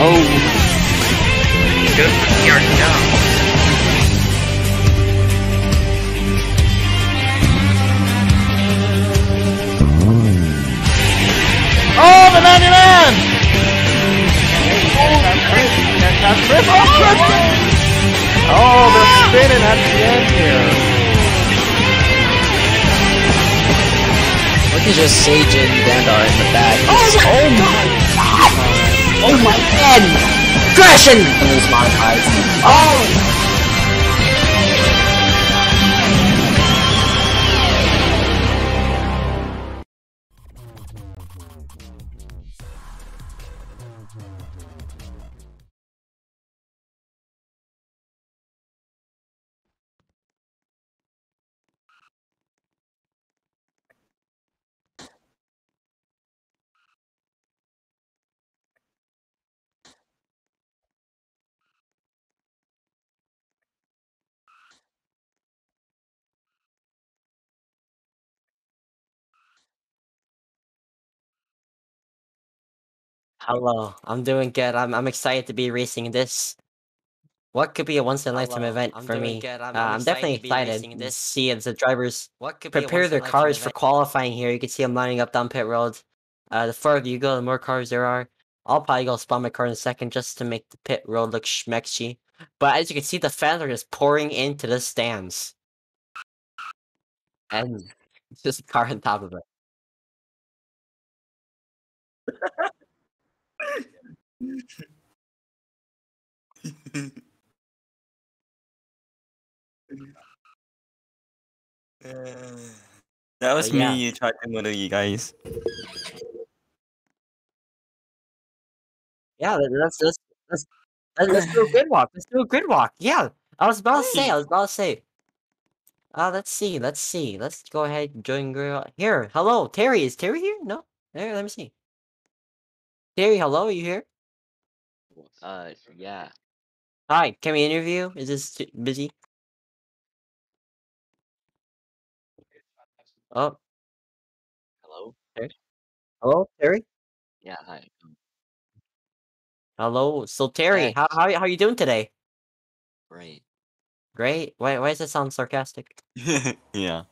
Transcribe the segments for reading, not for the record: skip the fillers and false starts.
Oh. Good for PR down. Oh, the 99! Oh, they're spinning at the end here. Look at just Sage and Dandar in the back. Oh my god! Oh my god! Crashing! Lose my eyes. Oh! Hello, I'm doing good. I'm excited to be racing this. What could be a once-in-a-lifetime event for me? I'm definitely excited to see as the drivers prepare their cars for qualifying here. You can see them lining up down pit road. The further you go, the more cars there are. I'll probably go spawn my car in a second just to make the pit road look schmexy. But as you can see, the fans are just pouring into the stands. And just a car on top of it. That was me trying to murder you guys. Yeah, let's do a grid walk. Let's do a grid walk. Yeah, I was about to say. Let's see. Let's go ahead and join grid walk. Here, hello, Terry. Is Terry here? No? There, let me see. Terry, hello, are you here? Yeah. Hi, can we interview? Is this busy? Oh. Hello? Hello, Terry? Yeah, hi. Hello. So Terry, Hi. how you doing today? Great. Great. Why does that sound sarcastic? Yeah.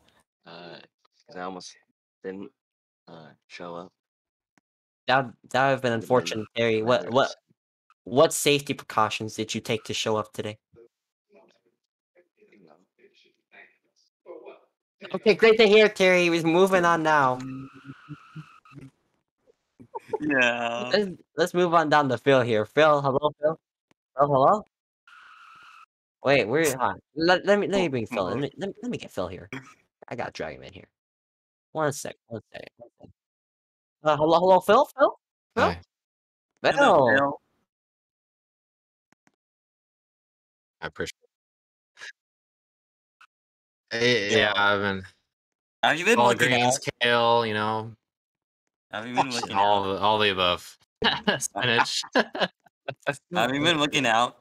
'Cause I almost didn't show up. That would have been Would've been unfortunate, Terry. What safety precautions did you take to show up today? Okay, great to hear, Terry. We're moving on now. Yeah. Let's move on down to Phil here. Phil, hello, Phil. Oh, hello. Wait, hold on. Let me bring Phil. Let me get Phil here. I gotta drag him in here. One sec. Hello, Phil. Phil. Hi. Phil. I appreciate it. Yeah, I've been Have you been all looking greens, out? kale, you know, Have you been looking all out? all the above. Spinach. Have you been looking out?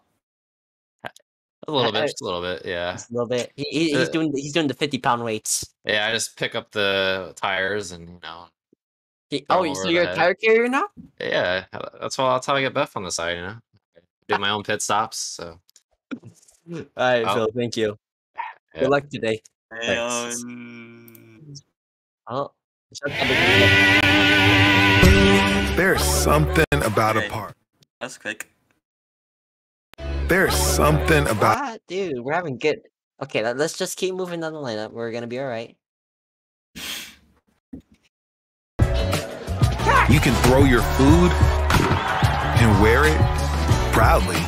A little bit, just a little bit, yeah. Just a little bit. He's doing the 50-pound weights. Yeah, I just pick up the tires and you know. Oh, so you're a tire carrier now? Yeah, that's how I get buff on the side, you know. Do my own pit stops, so. All right, Phil. Thank you. Yeah. Good luck today. Thanks. Oh. There's something about a park. That's quick. There's something about. What? Dude, we're having good. Okay, let's just keep moving down the lineup. We're gonna be all right. You can throw your food and wear it proudly.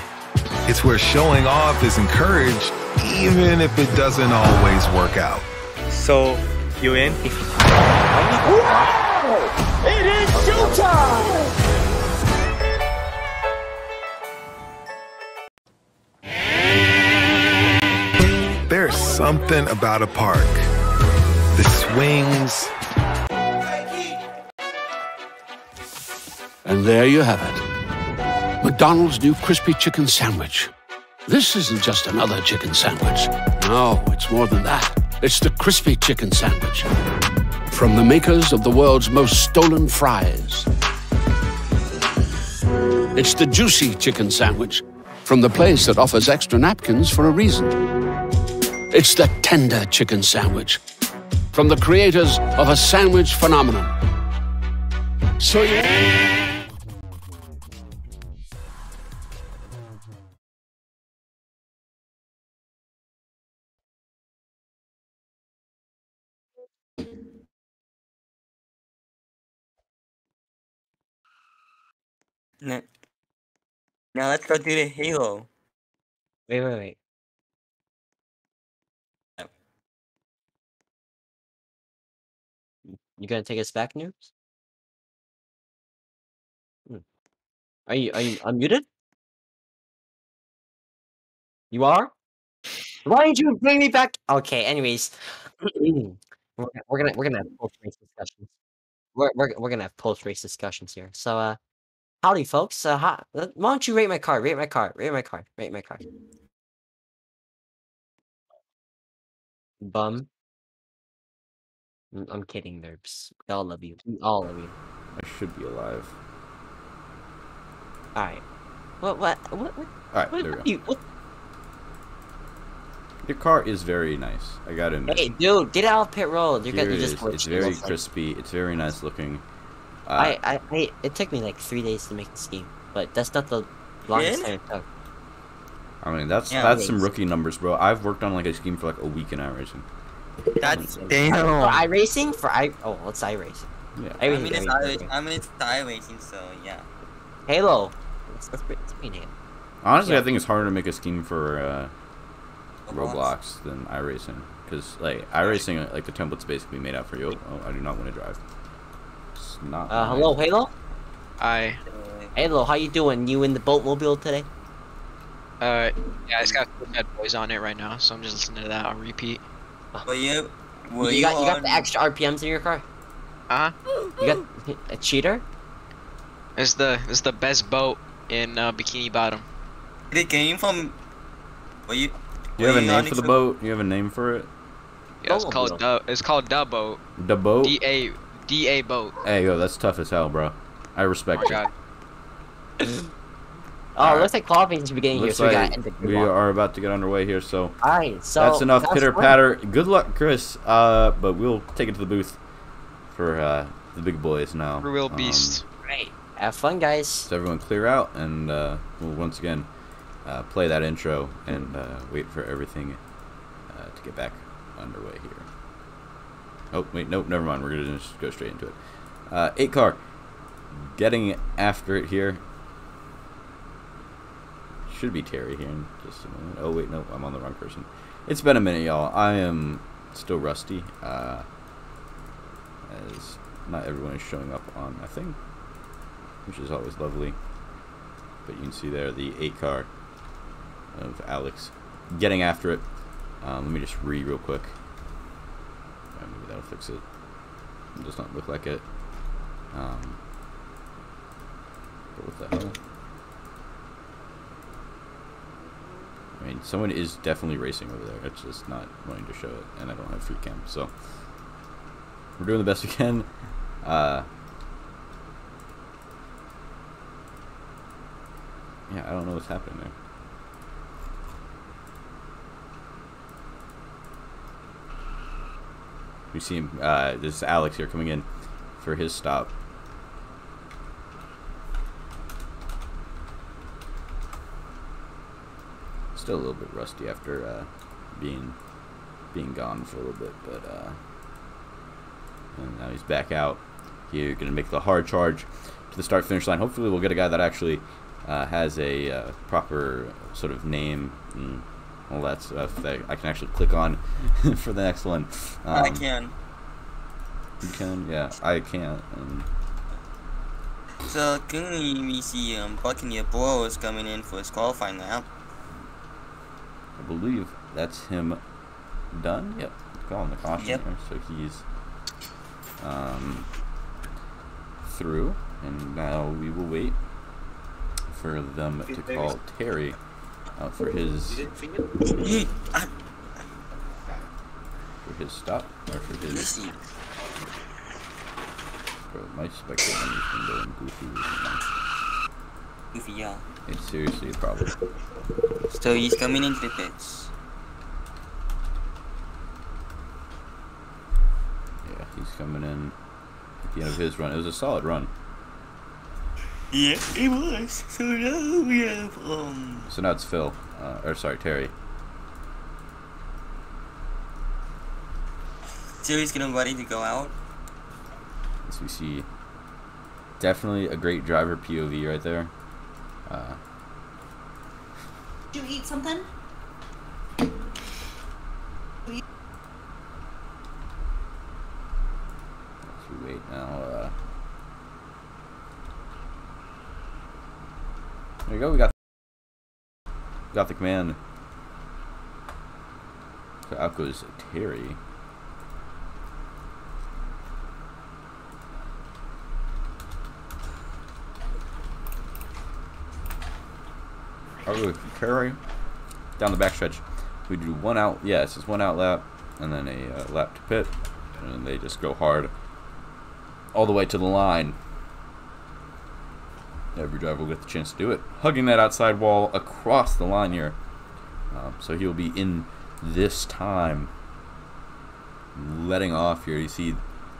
It's where showing off is encouraged, even if it doesn't always work out. So, you in? It is showtime! There's something about a park. The swings. And there you have it. McDonald's new crispy chicken sandwich. This isn't just another chicken sandwich. No, it's more than that. It's the crispy chicken sandwich. From the makers of the world's most stolen fries. It's the juicy chicken sandwich from the place that offers extra napkins for a reason. It's the tender chicken sandwich from the creators of a sandwich phenomenon. So yeah. Now, now let's go do the Halo. Wait. You gonna take us back, noobs? Are you unmuted? You are? Why did you bring me back? Okay, anyways. we're gonna have post-race discussions. We're gonna have post-race discussions here. So howdy folks. Why don't you rate my car? Rate my car. Bum. I'm kidding, nerds. We all love you. All of you. I should be alive. Alright. What? Alright, there we go. Your car is very nice. I gotta admit. Hey, dude, get out of pit road. It's very crispy. It's very nice looking. It took me like 3 days to make this game, but that's not the longest time it took. I mean, that's some rookie numbers, bro. I've worked on like a scheme for like a week in iRacing. That's damn. For iRacing? What's iRacing? Yeah. I mean, it's iRacing, so yeah. Halo. Let's be Halo. Honestly, I think it's harder to make a scheme for Roblox than iRacing, because like iRacing, like the template's basically made out for you. Oh, I do not want to drive. It's not. Hello, Halo. Hi. Halo, how you doing? You in the boatmobile today? Yeah, it's got Bad Boys on it right now, so I'm just listening to that on repeat. You got the extra RPMs in your car? You got a cheater? It's the best boat in Bikini Bottom. The game from. Do you have a name for the boat? You have a name for it? Yeah, it's called Da Boat. Da Boat? D-A boat. Hey, yo, that's tough as hell, bro. I respect it. Oh, looks like qualifying should be getting here, so we are about to get underway here, so... Alright, so... That's enough pitter-patter. Good luck, Chris, but we'll take it to the booth for the big boys now. Real beast. Right. Have fun, guys. So everyone clear out, and we'll once again play that intro and wait for everything to get back underway here. Oh, wait, nope, never mind. We're going to just go straight into it. 8 car. Getting after it here. Should be Terry here in just a moment. Oh, wait, no, I'm on the wrong person. It's been a minute, y'all. I am still rusty, as not everyone is showing up on my thing, which is always lovely. But you can see there the 8 car of Alex getting after it. Let me just read real quick. Maybe that'll fix it. It does not look like it. But what the hell? I mean, someone is definitely racing over there. It's just not wanting to show it, and I don't have free cam, so we're doing the best we can. Yeah, I don't know what's happening there. We see him. This is Alex here coming in for his stop. Still a little bit rusty after being gone for a little bit, but and now he's back out here, gonna make the hard charge to the start finish line. Hopefully we'll get a guy that actually has a proper sort of name and all that stuff that I can actually click on for the next one. I can. You can? Yeah, I can't. So currently we see Buccaneer Bro is coming in for his qualifying lap. I believe that's him done. Yep, calling the caution there. So he's through, and now we will wait for them to call Terry out for his stop, or for his. Bro, my spectator is been going goofy recently. Goofy, yeah. It's seriously a problem. So he's coming into the pits. Yeah, he's coming in at the end of his run. It was a solid run. Yeah, it was. So now we have So now it's Phil, or sorry, Terry. So he's getting ready to go out. As we see, definitely a great driver POV right there. Did you eat something? As we wait now, there you go. We got the command. So out goes Terry. Terry down the backstretch. We do one out. Yeah, it's just one out lap, and then a lap to pit, and they just go hard all the way to the line. Every driver will get the chance to do it, hugging that outside wall across the line here. So he'll be in this time, letting off here. You see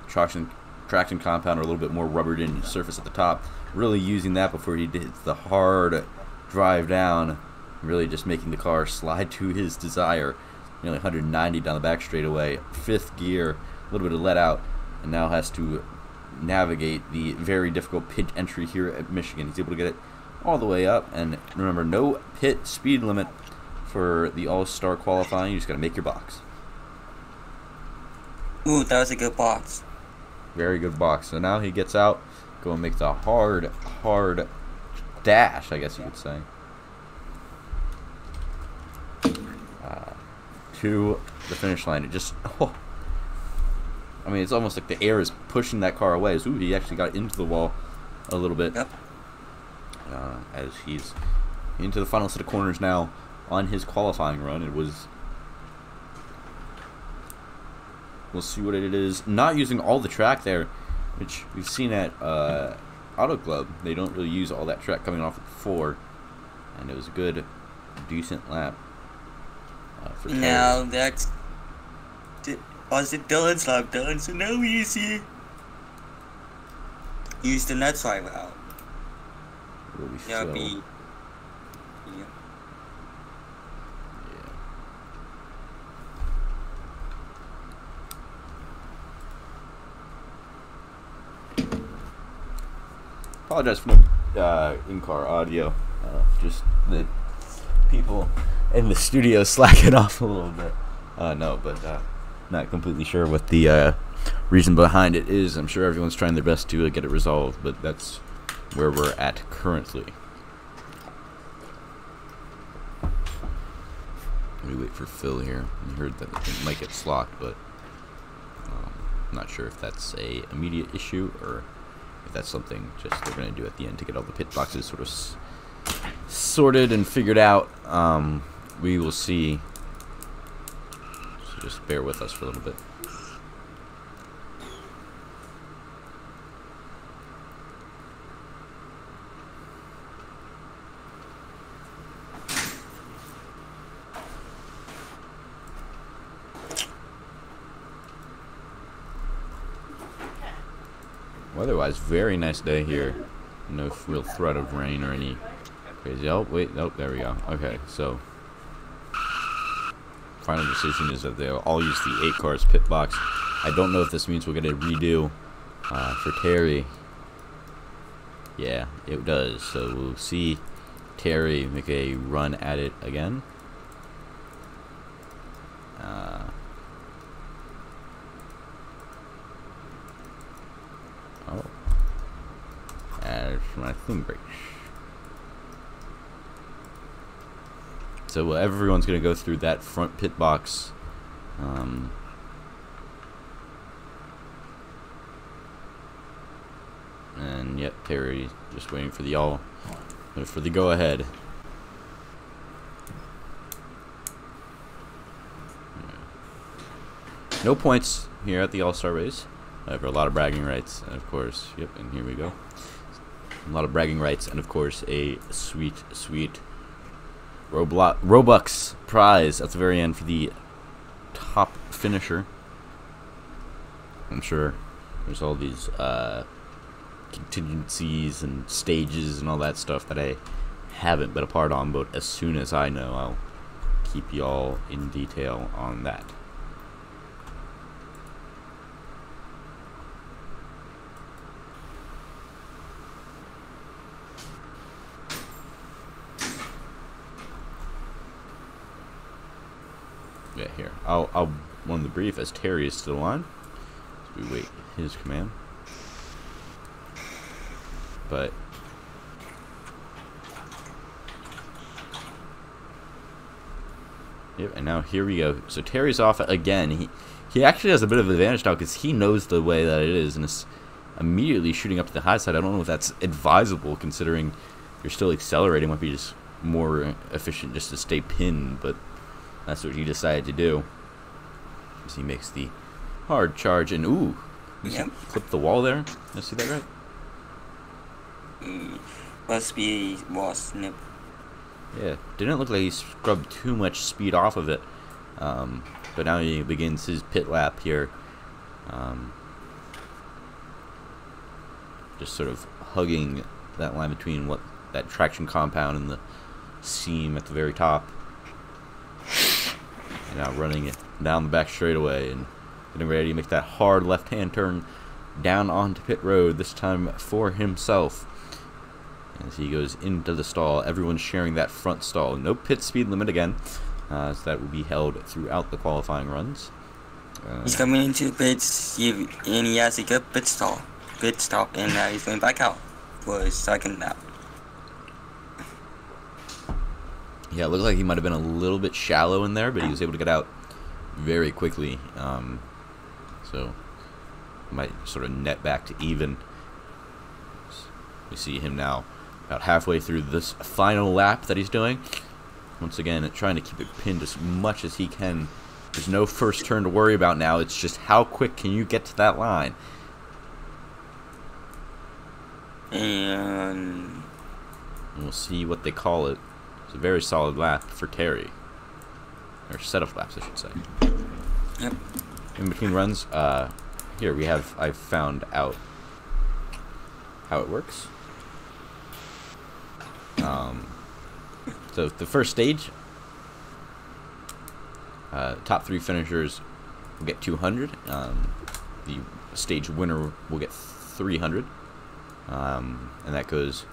traction compound or a little bit more rubbered in surface at the top. Really using that before he hits the hard drive down, really just making the car slide to his desire. Nearly 190 down the back straightaway, 5th gear, a little bit of let out, and now has to navigate the very difficult pit entry here at Michigan. He's able to get it all the way up, and remember, no pit speed limit for the All-Star qualifying. You just got to make your box. Ooh, that was a good box. Very good box. So now he gets out, go and make the hard dash, I guess you could say, to the finish line. It just, I mean, it's almost like the air is pushing that car away. Ooh, he actually got into the wall a little bit. Yep. As he's into the final set of corners now on his qualifying run. It was, we'll see what it is. Not using all the track there, which we've seen at Auto Club. They don't really use all that track coming off at 4, and it was a good, decent lap for Terry. Now that's was it Dylan's lap done? So now we use the net drive out. Will we Yeah, fill? be. Yeah. Apologize for no in-car audio. Just the people in the studio slacking off a little bit. Not completely sure what the reason behind it is. I'm sure everyone's trying their best to get it resolved, but that's where we're at currently. Let me wait for Phil here. I heard that it might get slocked, but I'm not sure if that's a immediate issue or if that's something just they're going to do at the end to get all the pit boxes sort of sorted and figured out. We will see. So just bear with us for a little bit. Otherwise, very nice day here. No real threat of rain or any crazy. Oh, wait. Nope, there we go. Okay, so final decision is that they'll all use the 8 cars pit box. I don't know if this means we'll get a redo for Terry. Yeah, it does. So we'll see Terry make a run at it again. Oh. As my thumb breaks. So everyone's going to go through that front pit box. And yep, Terry just waiting for the go ahead. No points here at the All-Star race. However, a lot of bragging rights, and of course, yep, and here we go. a lot of bragging rights, and of course a sweet, sweet Robux prize at the very end for the top finisher. I'm sure there's all these contingencies and stages and all that stuff that I haven't been a part on, but as soon as I know, I'll keep y'all in detail on that. Yeah, here. I'll run the brief as Terry is still on. So we wait his command. But yep, and now here we go. So Terry's off again. He actually has a bit of an advantage now because he knows the way that it is and is immediately shooting up to the high side. I don't know if that's advisable considering you're still accelerating. Might be just more efficient just to stay pinned, but that's what he decided to do. As he makes the hard charge and ooh, Yep. clip the wall there. Did I see that right? Must be was nip. Yeah, didn't look like he scrubbed too much speed off of it. But now he begins his pit lap here. Just sort of hugging that line between what that traction compound and the seam at the very top. And now running it down the back straightaway and getting ready to make that hard left-hand turn down onto pit road, this time for himself. As he goes into the stall, everyone's sharing that front stall. No pit speed limit again, so that will be held throughout the qualifying runs. He's coming into pits, and he has a good pit stop, and he's going back out for his second lap. Yeah, it looked like he might have been a little bit shallow in there, but he was able to get out very quickly. So might sort of net back to even. We see him now about halfway through this final lap that he's doing. Once again, trying to keep it pinned as much as he can. There's no first turn to worry about now. It's just how quick can you get to that line. And we'll see what they call it. It's a very solid lap for Terry. Or set of laps, I should say. Yep. In between runs, here we have, I found out how it works. So the first stage, top 3 finishers will get 200. The stage winner will get 300. And that goes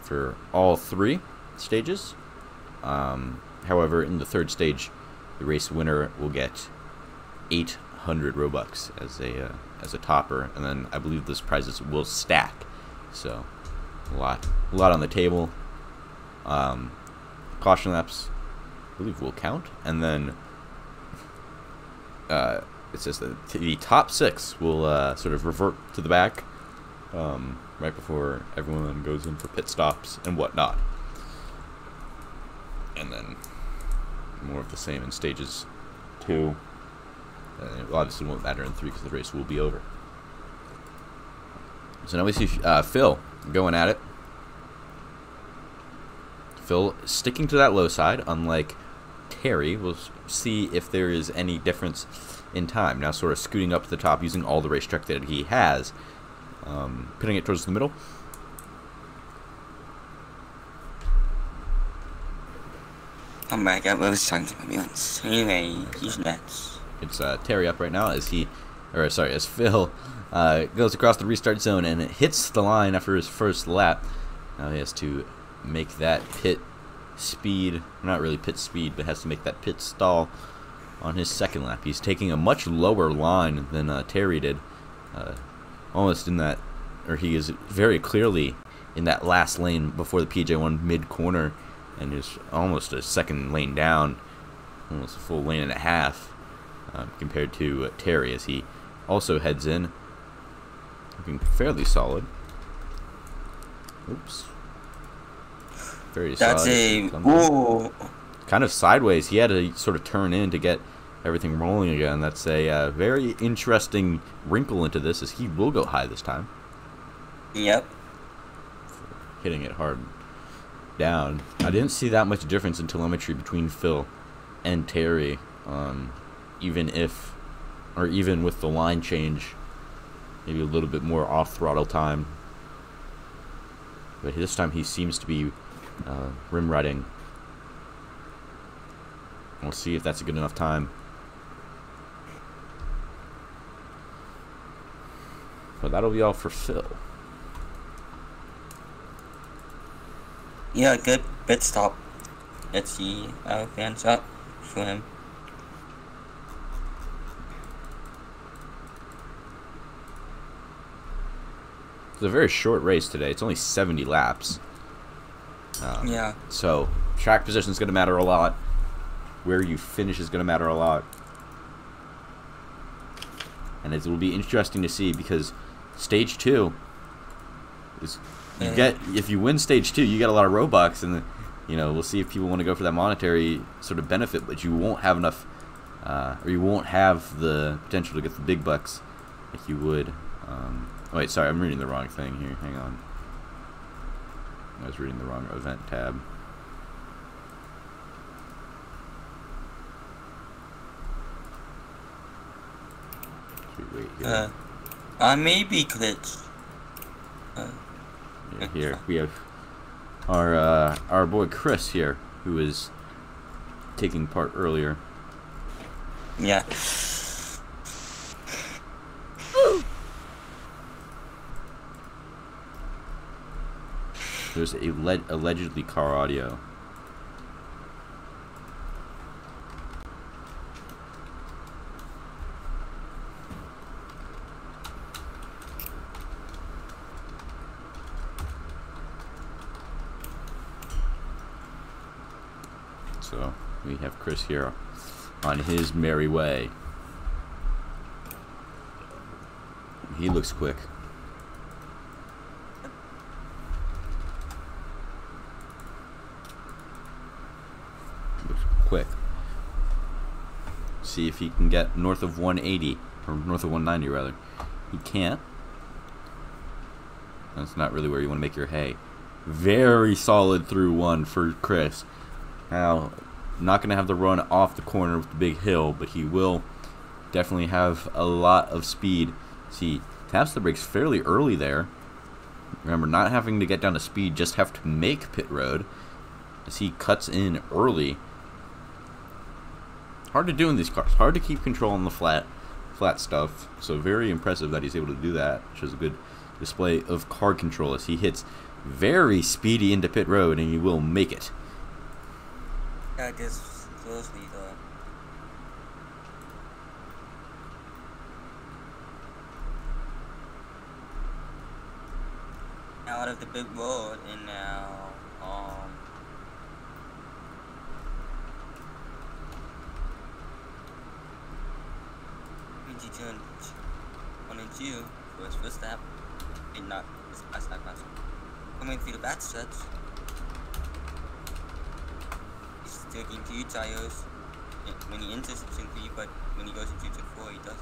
for all 3 stages. However, in the third stage, the race winner will get 800 Robux as a topper, and then I believe those prizes will stack. So a lot on the table. Caution laps, I believe, will count, and then it says that the top 6 will sort of revert to the back right before everyone goes in for pit stops and whatnot. And then more of the same in stages 2. It obviously won't matter in 3 because the race will be over. So now we see Phil going at it. Phil sticking to that low side, unlike Terry. We'll see if there is any difference in time. Now sort of scooting up to the top using all the racetrack that he has. Putting it towards the middle. I'm back up. I was talking to my viewers. Anyway, he's next. It's Terry up right now as Phil goes across the restart zone and hits the line after his first lap. Now he has to make that pit speed, not really pit speed, but has to make that pit stall on his second lap. He's taking a much lower line than Terry did, almost in that, or he is very clearly in that last lane before the PJ1 mid-corner, and is almost a second lane down, almost a full lane and a half, compared to Terry, as he also heads in, looking fairly solid. Oops. Very That's solid. a Kind of sideways. He had to sort of turn in to get everything rolling again. That's a very interesting wrinkle into this, as he will go high this time. Yep. hitting it hard down. I didn't see that much difference in telemetry between Phil and Terry, even with the line change, maybe a little bit more off throttle time. But this time he seems to be rim riding. We'll see if that's a good enough time. But that'll be all for Phil. Yeah, good pit stop. Let's see how it pans out for him. It's a very short race today. It's only 70 laps. Yeah. So track position is going to matter a lot. Where you finish is going to matter a lot. And it will be interesting to see because stage 2 is if you win stage 2, you get a lot of Robux, and we'll see if people want to go for that monetary sort of benefit, but you won't have enough, or you won't have the potential to get the big bucks like you would. Wait, sorry, I'm reading the wrong thing here. Hang on. I was reading the wrong event tab. Wait here. I may be glitched. Yeah, here we have our boy Chris here, who is taking part earlier. Yeah. There's allegedly car audio. So we have Chris here on his merry way. He looks quick. Quick. See if he can get north of 180, or north of 190 rather. He can't. That's not really where you want to make your hay. Very solid through one for Chris. Now, not going to have the run off the corner with the big hill, but he will definitely have a lot of speed. See, taps the brakes fairly early there. Remember, not having to get down to speed, just have to make pit road as he cuts in early. Hard to do in these cars. Hard to keep control on the flat stuff. So very impressive that he's able to do that, which is a good display of car control as he hits very speedy into pit road, and he will make it. Yeah, this closely though. Out of the big road, and now PG turned 1 and 2 for his first lap, and not his last lap. Coming through the back stretch. He's taking 2 tires when he enters turn 3, but when he goes into turn 4, he doesn't.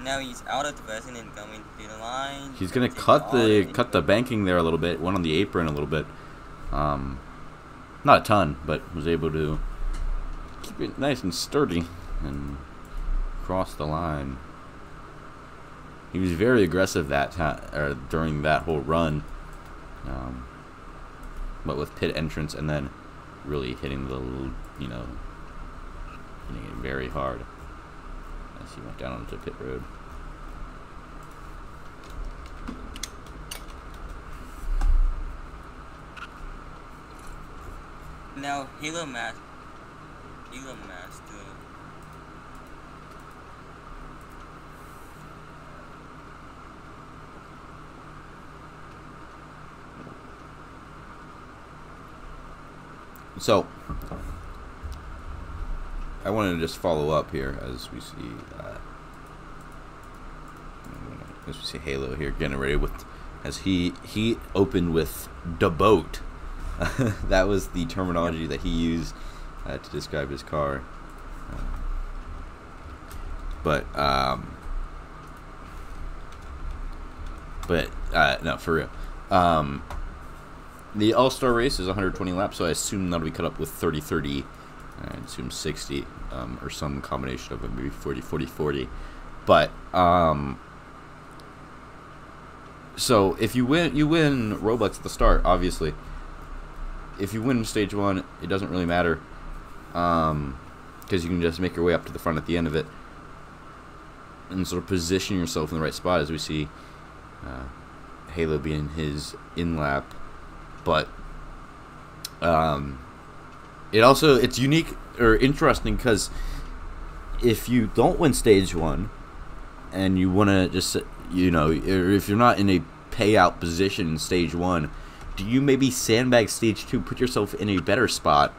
Now he's out of the version and going through the line. He's gonna cut the banking there a little bit, went on the apron a little bit. Not a ton, but was able to keep it nice and sturdy and cross the line. He was very aggressive during that whole run, but with pit entrance and then really hitting hitting it very hard as he went down onto pit road. Now Halo Master. So, I wanted to just follow up here as we see Halo here generated with, as he opened with the boat. That was the terminology that he used to describe his car. No, for real. The All-Star race is 120 laps, so I assume that'll be cut up with 30-30. I assume 60, or some combination of it, maybe 40-40-40. But, so if you win Roblox at the start, obviously. If you win stage 1, it doesn't really matter, because you can just make your way up to the front at the end of it, and sort of position yourself in the right spot, as we see Halo being his in-lap. But it's unique or interesting because if you don't win stage 1 and you want to just, you know, or if you're not in a payout position in stage 1, do you maybe sandbag stage 2, put yourself in a better spot?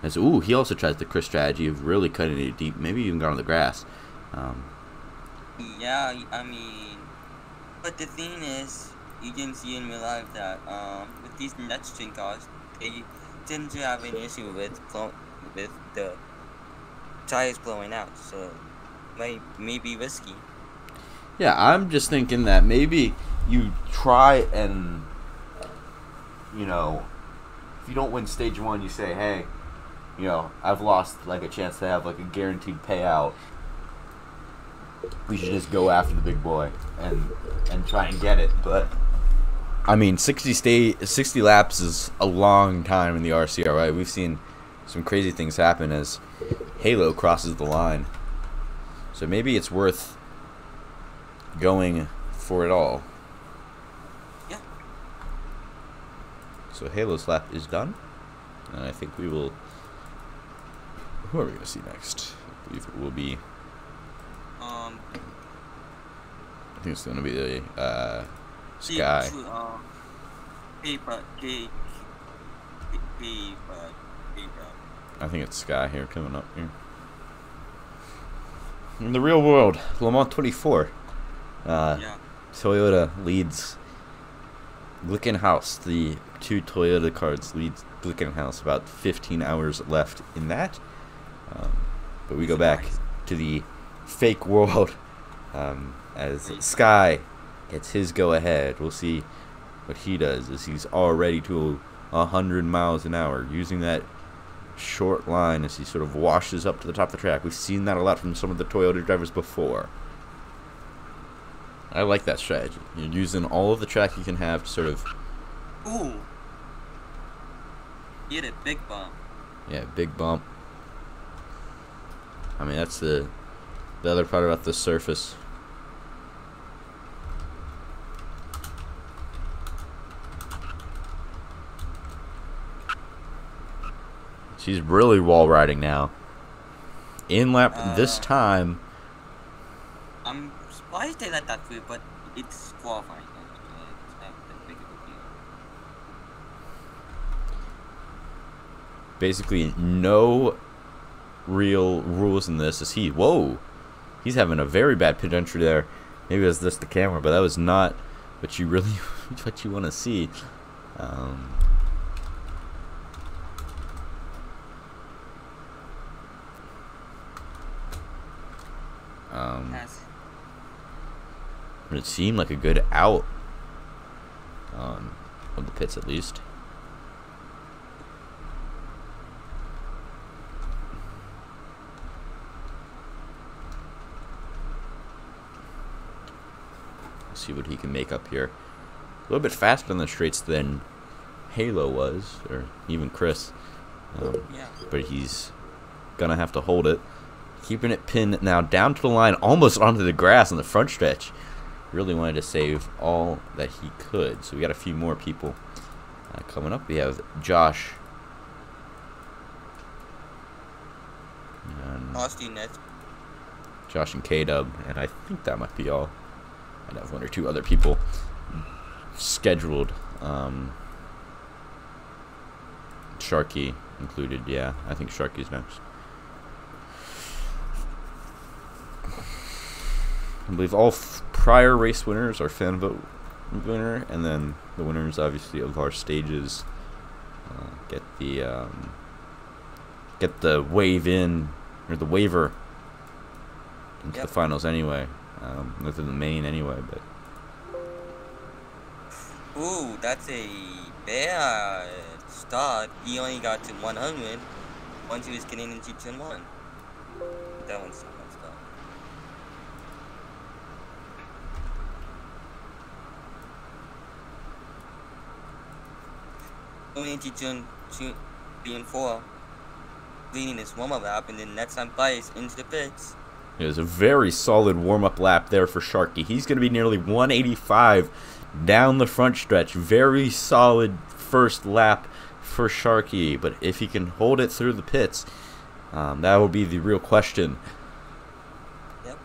As ooh, he also tries the Chris strategy of really cutting it deep, maybe even got on the grass. Yeah, I mean, but the thing is, you can see in real life that with these next gen cars, they tend to have an issue with the tires blowing out, so it may be risky. Yeah, I'm just thinking that maybe you try and, you know, if you don't win stage 1, you say, hey, you know, I've lost like a chance to have like a guaranteed payout. We should just go after the big boy and try and get it. But I mean, 60 laps is a long time in the RSCRA. We've seen some crazy things happen as Halo crosses the line. So maybe it's worth going for it all. Yeah. So Halo's lap is done, and I think we will. Who are we going to see next? I believe it will be. I think it's going to be the Sky. I think it's Sky here coming up here. In the real world, Le Mans 24. Toyota leads Glickenhaus. The 2 Toyota cars leads Glickenhaus. About 15 hours left in that. But we go back to the fake world as Sky gets his go-ahead. We'll see what he does as he's already to 100 miles an hour, using that short line as he sort of washes up to the top of the track. We've seen that a lot from some of the Toyota drivers before. I like that strategy. You're using all of the track you can have to sort of... Ooh! He hit a big bump. Yeah, big bump. I mean, that's the other part about the surface. She's really wall riding now. In lap this time. I'm surprised they let that through, but it's qualifying. It's not that big of a deal. Basically, no real rules in this. As whoa, he's having a very bad pit entry there. Maybe it was just the camera, but that was not what you really what you want to see. It seemed like a good out of the pits, at least. Let's see what he can make up here. A little bit faster on the straights than Halo was, or even Chris. But he's gonna have to hold it. Keeping it pinned now down to the line, almost onto the grass on the front stretch. Really wanted to save all that he could. So we got a few more people coming up. We have Josh. Josh and K-Dub. And I think that might be all. I'd have 1 or 2 other people scheduled. Sharky included. Yeah, I think Sharky's next. I believe all prior race winners are fan vote winner, and then the winners, obviously, of our stages get the wave in, or the waiver into the finals anyway. Within the main anyway, but Ooh, that's a bad start. He only got to 100 once he was getting into turn 1. That one's not messed up. Going into turn 2, 3, and 4, leading this warm-up lap, and then next time bias into the pits. It was a very solid warm-up lap there for Sharky. He's going to be nearly 185 down the front stretch. Very solid first lap for Sharky. But if he can hold it through the pits, that will be the real question. Yep.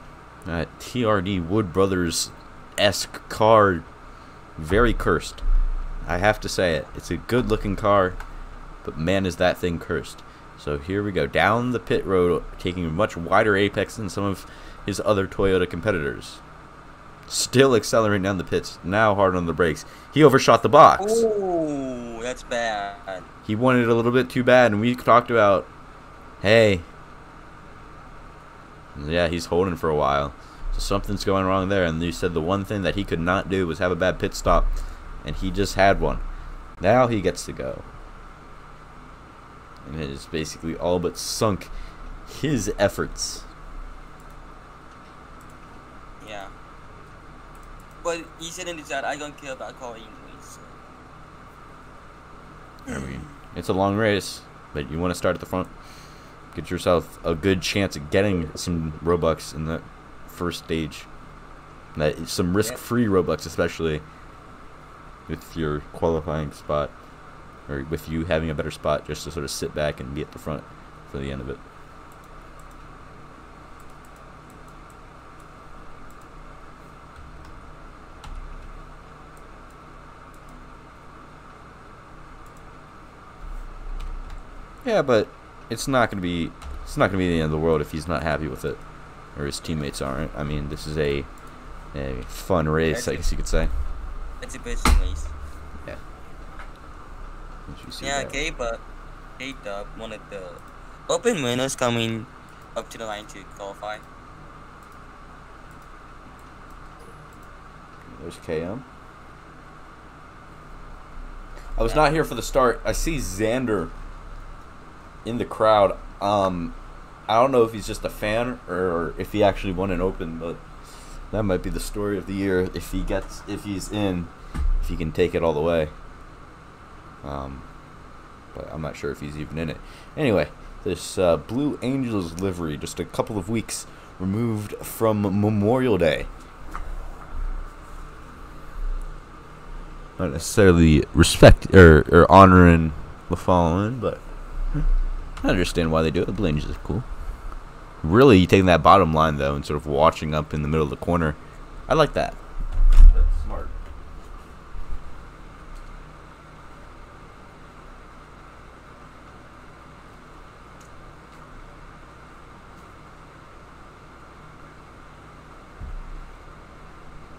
TRD Wood Brothers-esque car, very cursed. I have to say it. It's a good-looking car, but man, is that thing cursed. So here we go, down the pit road, taking a much wider apex than some of his other Toyota competitors. Still accelerating down the pits, now hard on the brakes. He overshot the box. Ooh, that's bad. He wanted it a little bit too bad, and we talked about, hey, yeah, he's holding for a while. So something's going wrong there, and you said the one thing that he could not do was have a bad pit stop, and he just had one. Now he gets to go. And it has basically all but sunk his efforts. Yeah. But he said in the chat, I don't care about car anyways. So. I mean, it's a long race, but you want to start at the front. Get yourself a good chance at getting some Robux in the first stage. Some risk-free Robux, especially with your qualifying spot. Or with you having a better spot just to sort of sit back and be at the front for the end of it. Yeah, but it's not gonna be the end of the world if he's not happy with it, or his teammates aren't. I mean, this is a fun race, I guess you could say. It's a bitching race. Yeah. Yeah, okay, but one of the open winners coming up to the line to qualify. There's KM. I was not here for the start. I see Xander in the crowd. I don't know if he's just a fan or if he actually won an open, but that might be the story of the year if he can take it all the way. But I'm not sure if he's even in it. Anyway, this Blue Angels livery, just a couple of weeks removed from Memorial Day. Not necessarily respect or honoring the fallen, but I understand why they do it. The Blue Angels is cool. Really taking that bottom line, though, and sort of watching up in the middle of the corner. I like that. That's smart.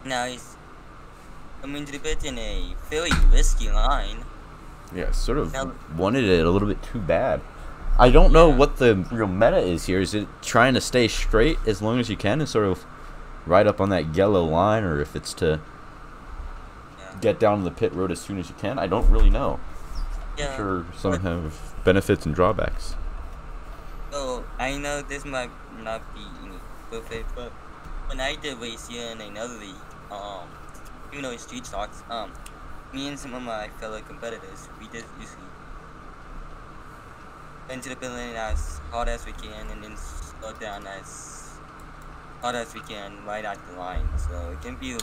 Now he's coming to the pit in a fairly risky line. Yeah, sort of wanted it a little bit too bad. I don't know what the real meta is here. Is it trying to stay straight as long as you can and sort of ride up on that yellow line, or if it's to get down to the pit road as soon as you can? I don't really know. Yeah. I'm sure some have benefits and drawbacks. So I know this might not be perfect, but when I did race here in another league, even though it's street stocks, me and some of my fellow competitors, we just usually into the building as hard as we can and then slow down as hard as we can right at the line. So it can be a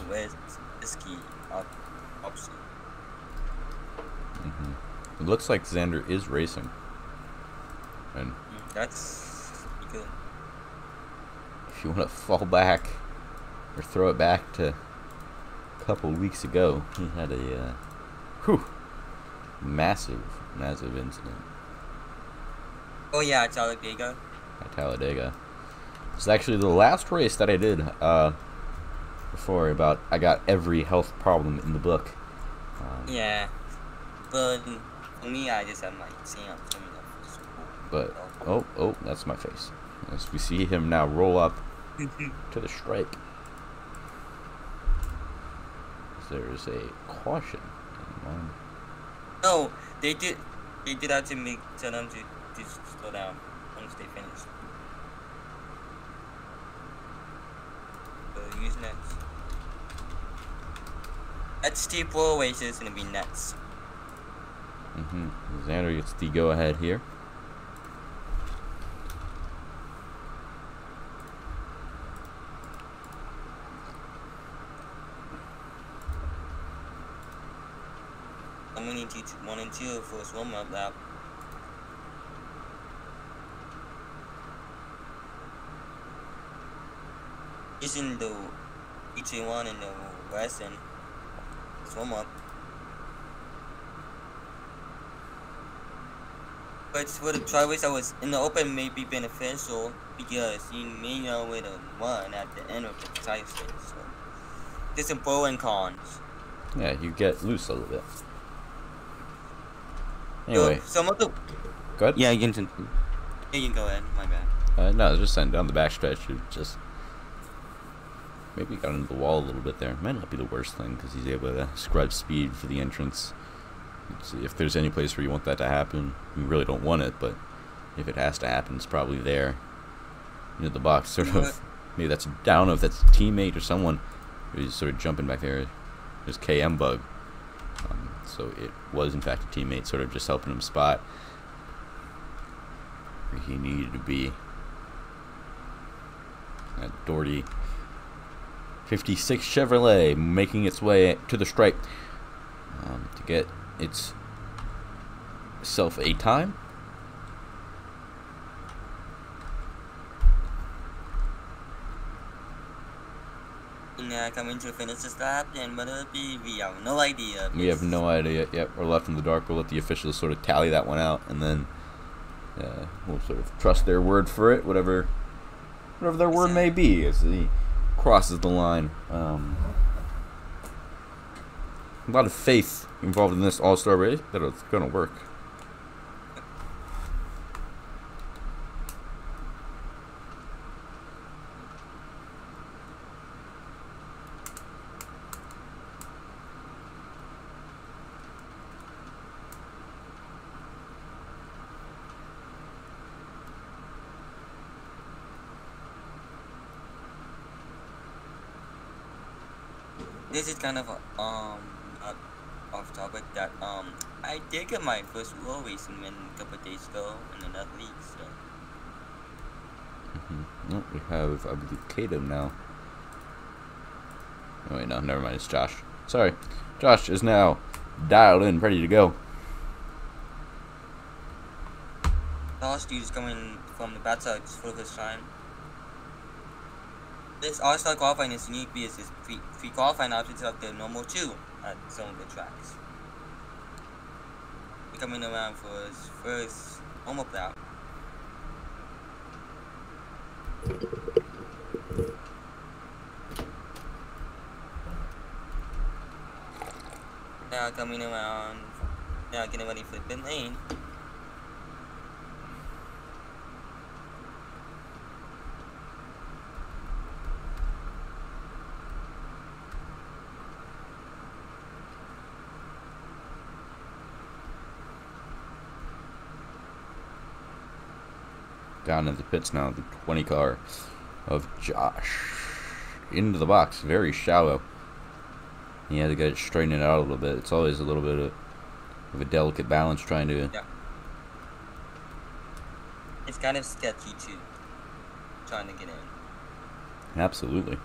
risky option. It looks like Xander is racing. And that's good. If you want to fall back or throw it back to a couple weeks ago, he had a massive incident. Oh yeah, Talladega. At Talladega. It's actually the last race that I did before I got every health problem in the book. Yeah, but for me, I just have my Sam. But oh, that's my face. As we see him now roll up to the stripe. There is a caution. Come on. No, they did that to tell them to slow down once they finish. So use nets. That steep rollway is gonna be nets. Xander gets the go ahead here. I'm gonna teach 1 and 2 for a swim up lap. Using the ET1 and the West and swim up. But for the driveways that was in the open may be beneficial because you may know where to run at the end of the tire stage. So there's some pros and cons. Yeah, you get loose a little bit. Anyway. So, some of the... Go ahead. Yeah, you can go ahead. My bad. No, just send down the backstretch. You just maybe got into the wall a little bit there. Might not be the worst thing because he's able to scrub speed for the entrance. Let's see if there's any place where you want that to happen. You really don't want it, but if it has to happen, it's probably there. You know, the box sort of. Maybe that's, I don't know if that's a teammate or someone who's sort of jumping back there. There's KM bug. So it was in fact a teammate sort of just helping him spot where he needed to be. That Doherty 56 Chevrolet making its way to the stripe to get itself a time. Coming to finish this lap, and whether it be, we have no idea. We have no idea yet. We're left in the dark. We'll let the officials sort of tally that one out, and then we'll sort of trust their word for it, whatever their word may be, as he crosses the line. A lot of faith involved in this all-star race that it's going to work. This is kind of not off topic that I did get my first roll racing win a couple of days ago in another league, so Well, we have, I believe, Kato now. Oh wait, no, never mind, it's Josh. Sorry. Josh is now dialed in, ready to go. Josh dude is coming from the bad side for the first time. This all-star qualifying is unique because it's free qualifying options like the normal 2 at some of the tracks. He's coming around for his first warm-up lap. Now coming around, now getting ready for the pit lane. Down in the pits now, the 20 car of Josh. Into the box, very shallow. He had to get it straightened out a little bit. It's always a little bit of a delicate balance trying to... Yeah. It's kind of sketchy too, trying to get in. Absolutely.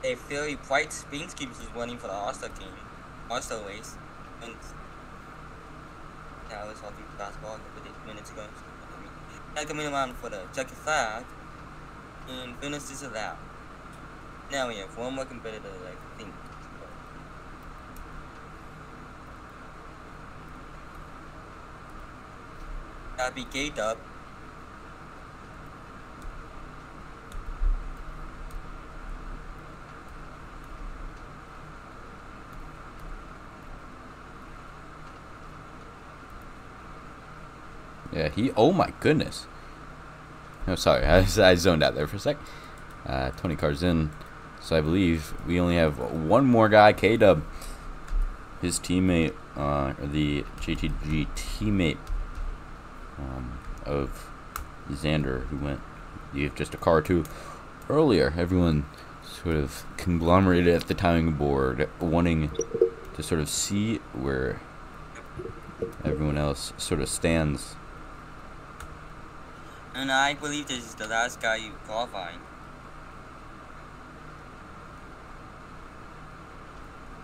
A very bright spin keeps is running for the All-Star team. All-Star race. And yeah, I was talking basketball a couple of minutes ago. Now coming around for the checkered flag and finish this lap. Now we have one more competitor, I think. That'd be gate up. Yeah, oh my goodness. No, sorry, I zoned out there for a sec. 20 cars in. So I believe we only have one more guy, K-Dub. His teammate, or the JTG teammate of Xander, who went, you have just a car or two earlier. Everyone sort of conglomerated at the timing board, wanting to sort of see where everyone else sort of stands. And I believe this is the last guy you qualifying.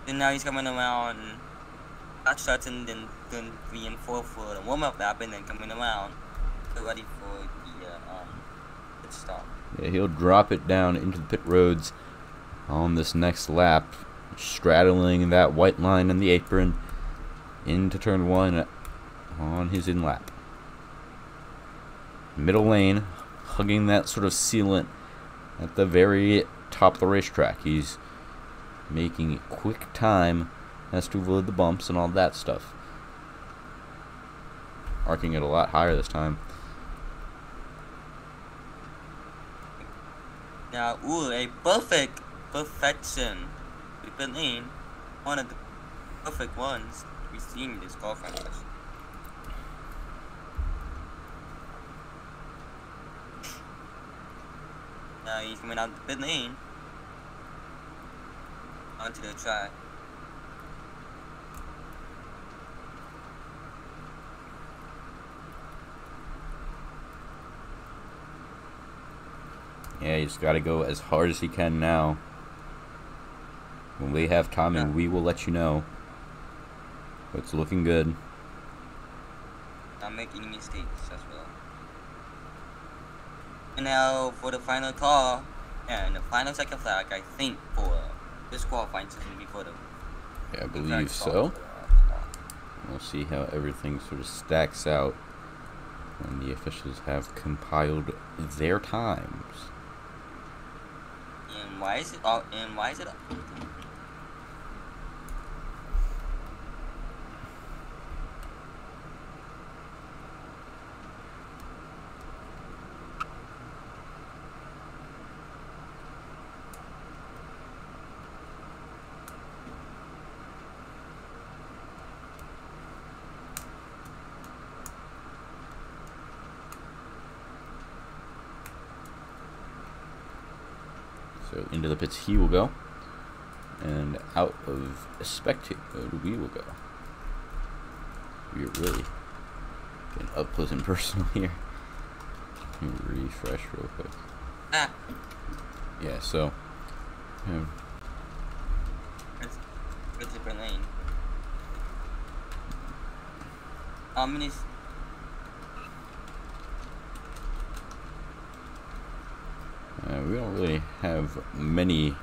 And now he's coming around, not shots, and then 3 and 4 for the warm-up lap, and then coming around, get ready for the pit stop. Yeah, he'll drop it down into the pit roads on this next lap, straddling that white line in the apron into turn 1 on his in lap. Middle lane, hugging that sort of sealant at the very top of the racetrack. He's making quick time as to avoid the bumps and all that stuff. Arcing it a lot higher this time. Now, a perfection. We've been in one of the perfect ones we've seen this qualifying session. Now he's coming out the pit lane onto the track. Yeah, he's got to go as hard as he can now. When we have timing, we will let you know. But it's looking good. Not make any mistakes as well. And now for the final call, and the final second flag, I think, for this qualifying season before the... Yeah, I believe so. We'll see how everything sort of stacks out when the officials have compiled their times. And why is it all? And why is it? So into the pits he will go, and out of spectate mode we will go. We are really getting up close and personal here. Let me refresh real quick. Yeah, so It's a different lane. How many? we don't really have many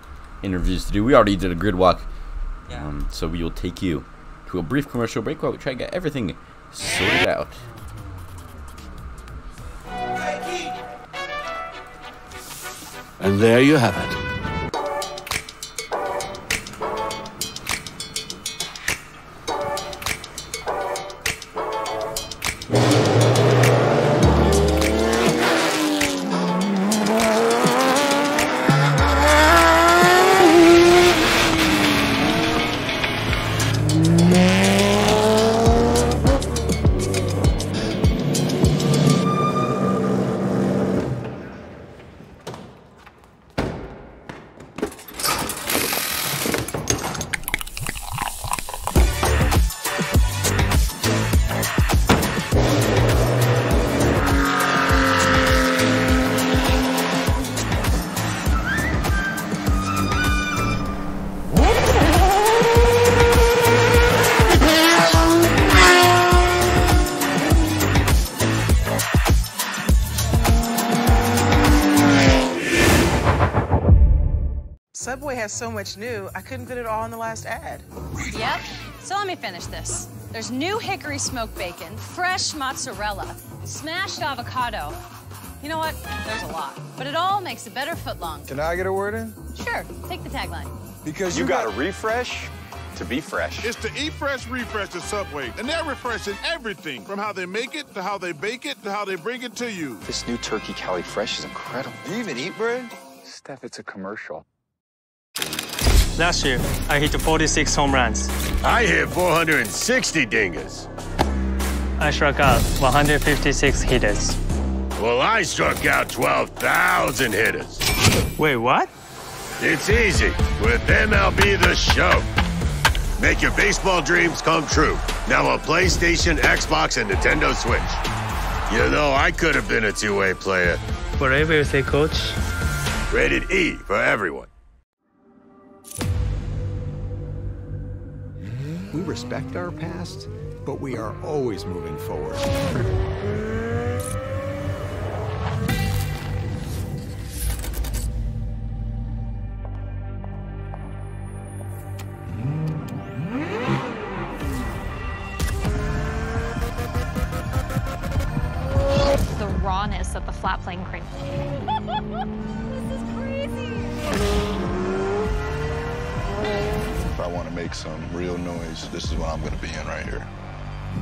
interviews to do. We already did a grid walk. Yeah. So we will take you to a brief commercial break while we try to get everything sorted out. And there you have it. Subway has so much new, I couldn't fit it all in the last ad. Yep. So let me finish this. There's new hickory smoked bacon, fresh mozzarella, smashed avocado. You know what? There's a lot. But it all makes a better footlong. Can I get a word in? Sure. Take the tagline. Because you got to refresh to be fresh. It's the Eat Fresh Refresh at Subway, and they're refreshing everything from how they make it to how they bake it to how they bring it to you. This new turkey Cali Fresh is incredible. Do you even eat bread? Steph, it's a commercial. Last year, I hit 46 home runs. I hit 460 dingers. I struck out 156 hitters. Well, I struck out 12,000 hitters. Wait, what? It's easy with MLB The Show. Make your baseball dreams come true. Now on PlayStation, Xbox, and Nintendo Switch. You know, I could have been a two-way player. Whatever you say, coach. Rated E for everyone. We respect our past, but we are always moving forward. The rawness of the flat plane crane. This is crazy. If I want to make some real noise, this is what I'm going to be in right here.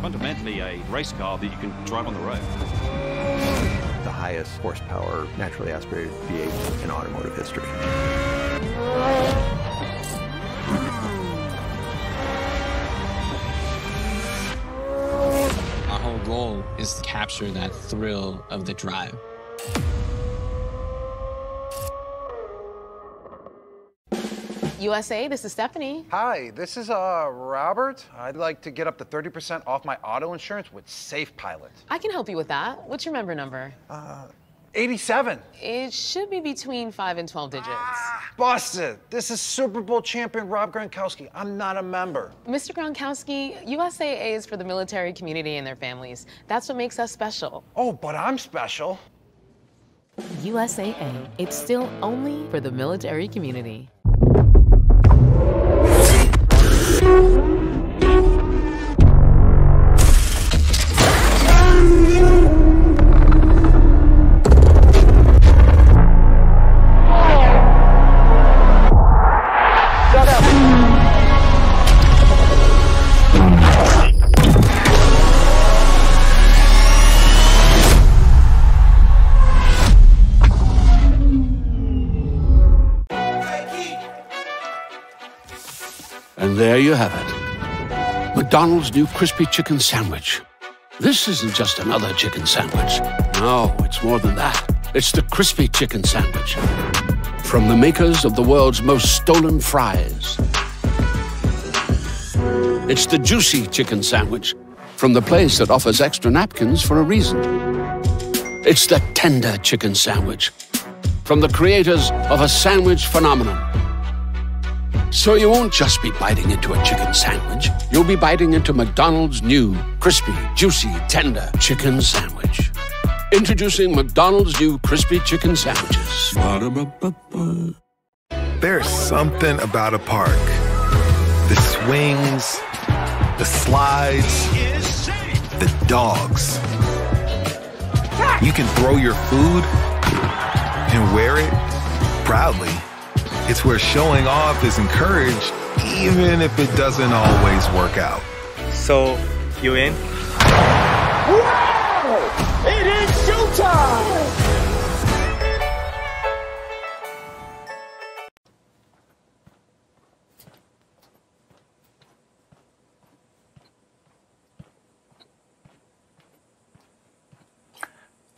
Fundamentally a race car that you can drive on the road. The highest horsepower naturally aspirated V8 in automotive history. Our whole goal is to capture that thrill of the drive. USA, this is Stephanie. Hi, this is Robert. I'd like to get up to 30% off my auto insurance with Safe Pilot. I can help you with that. What's your member number? 87. It should be between 5 and 12 digits. Busted. This is Super Bowl champion Rob Gronkowski. I'm not a member. Mr. Gronkowski, USAA is for the military community and their families. That's what makes us special. Oh, but I'm special. USAA, it's still only for the military community. And there you have it. McDonald's new crispy chicken sandwich. This isn't just another chicken sandwich. No, it's more than that. It's the crispy chicken sandwich. From the makers of the world's most stolen fries. It's the juicy chicken sandwich. From the place that offers extra napkins for a reason. It's the tender chicken sandwich. From the creators of a sandwich phenomenon. So you won't just be biting into a chicken sandwich. You'll be biting into McDonald's new crispy, juicy, tender chicken sandwich. Introducing McDonald's new crispy chicken sandwiches. There's something about a park. The swings, the slides, the dogs. You can throw your food and wear it proudly. It's where showing off is encouraged, even if it doesn't always work out. So, you in? Wow! It is showtime!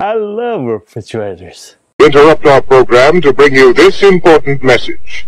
I love refrigerators. Interrupt our program to bring you this important message.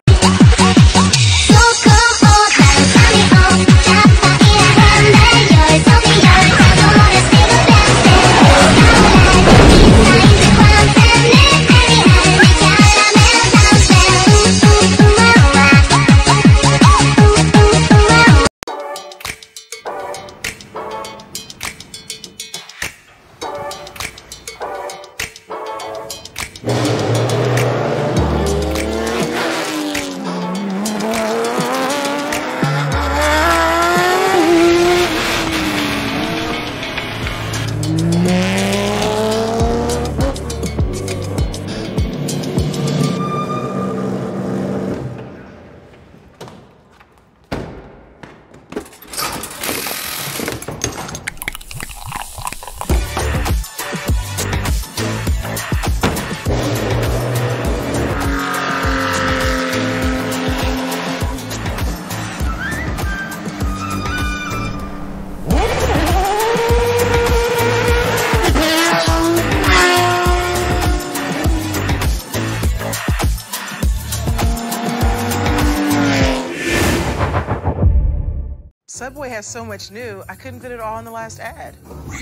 Subway has so much new, I couldn't fit it all in the last ad.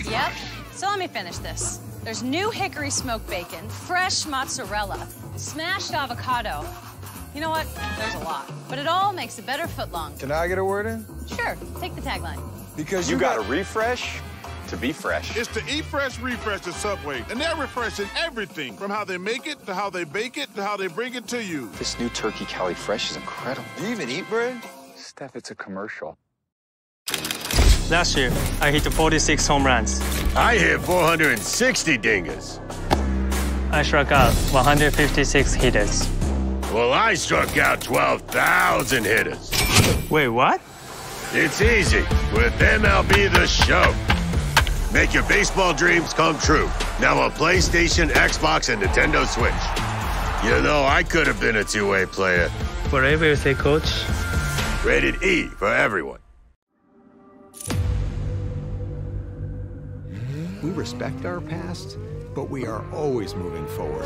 Yep. So let me finish this. There's new hickory smoked bacon, fresh mozzarella, smashed avocado. You know what? There's a lot. But it all makes a better footlong. Can I get a word in? Sure. Take the tagline. Because You got to refresh to be fresh. It's the Eat Fresh Refresh at Subway, and they're refreshing everything from how they make it to how they bake it to how they bring it to you. This new turkey Cali Fresh is incredible. Do you even eat bread? Steph, it's a commercial. Last year, I hit 46 home runs. I hit 460 dingers. I struck out 156 hitters. Well, I struck out 12,000 hitters. Wait, what? It's easy. With MLB The Show. Make your baseball dreams come true. Now on PlayStation, Xbox, and Nintendo Switch. You know, I could have been a two-way player. Whatever you say, coach. Rated E for everyone. We respect our past, but we are always moving forward.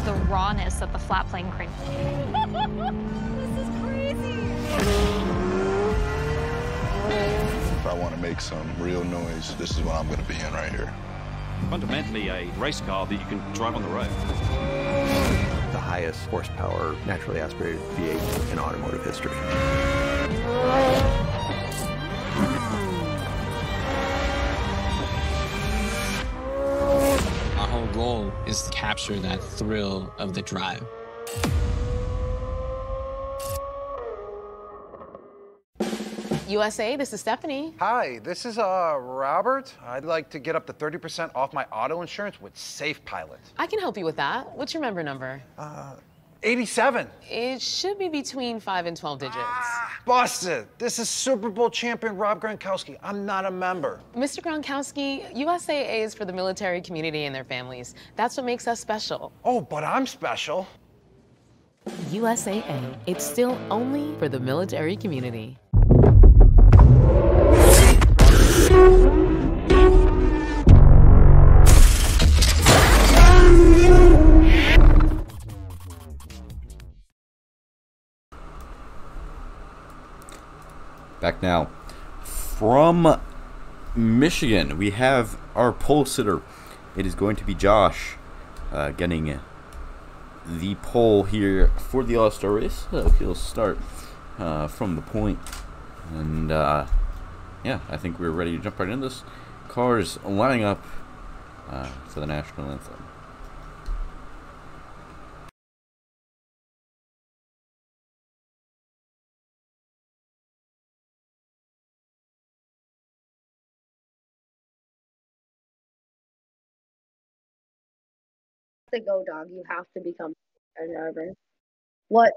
The rawness of the flat plane crane. This is crazy. If I want to make some real noise, this is what I'm going to be in right here. Fundamentally a race car that you can drive on the road. The highest horsepower naturally aspirated V8 in automotive history. Our whole goal is to capture that thrill of the drive. USA, this is Stephanie. Hi, this is Robert. I'd like to get up to 30% off my auto insurance with Safe Pilot. I can help you with that. What's your member number? 87. It should be between 5 and 12 digits. Busted. This is Super Bowl champion Rob Gronkowski. I'm not a member. Mr. Gronkowski, USAA is for the military community and their families. That's what makes us special. Oh, but I'm special. USAA, it's still only for the military community. Back now from Michigan, we have our pole sitter. It is going to be Josh getting the pole here for the All-Star race. He'll start from the point, and yeah, I think we're ready to jump right into this. Cars lining up for the national anthem. To go, dog. You have to become a driver. What?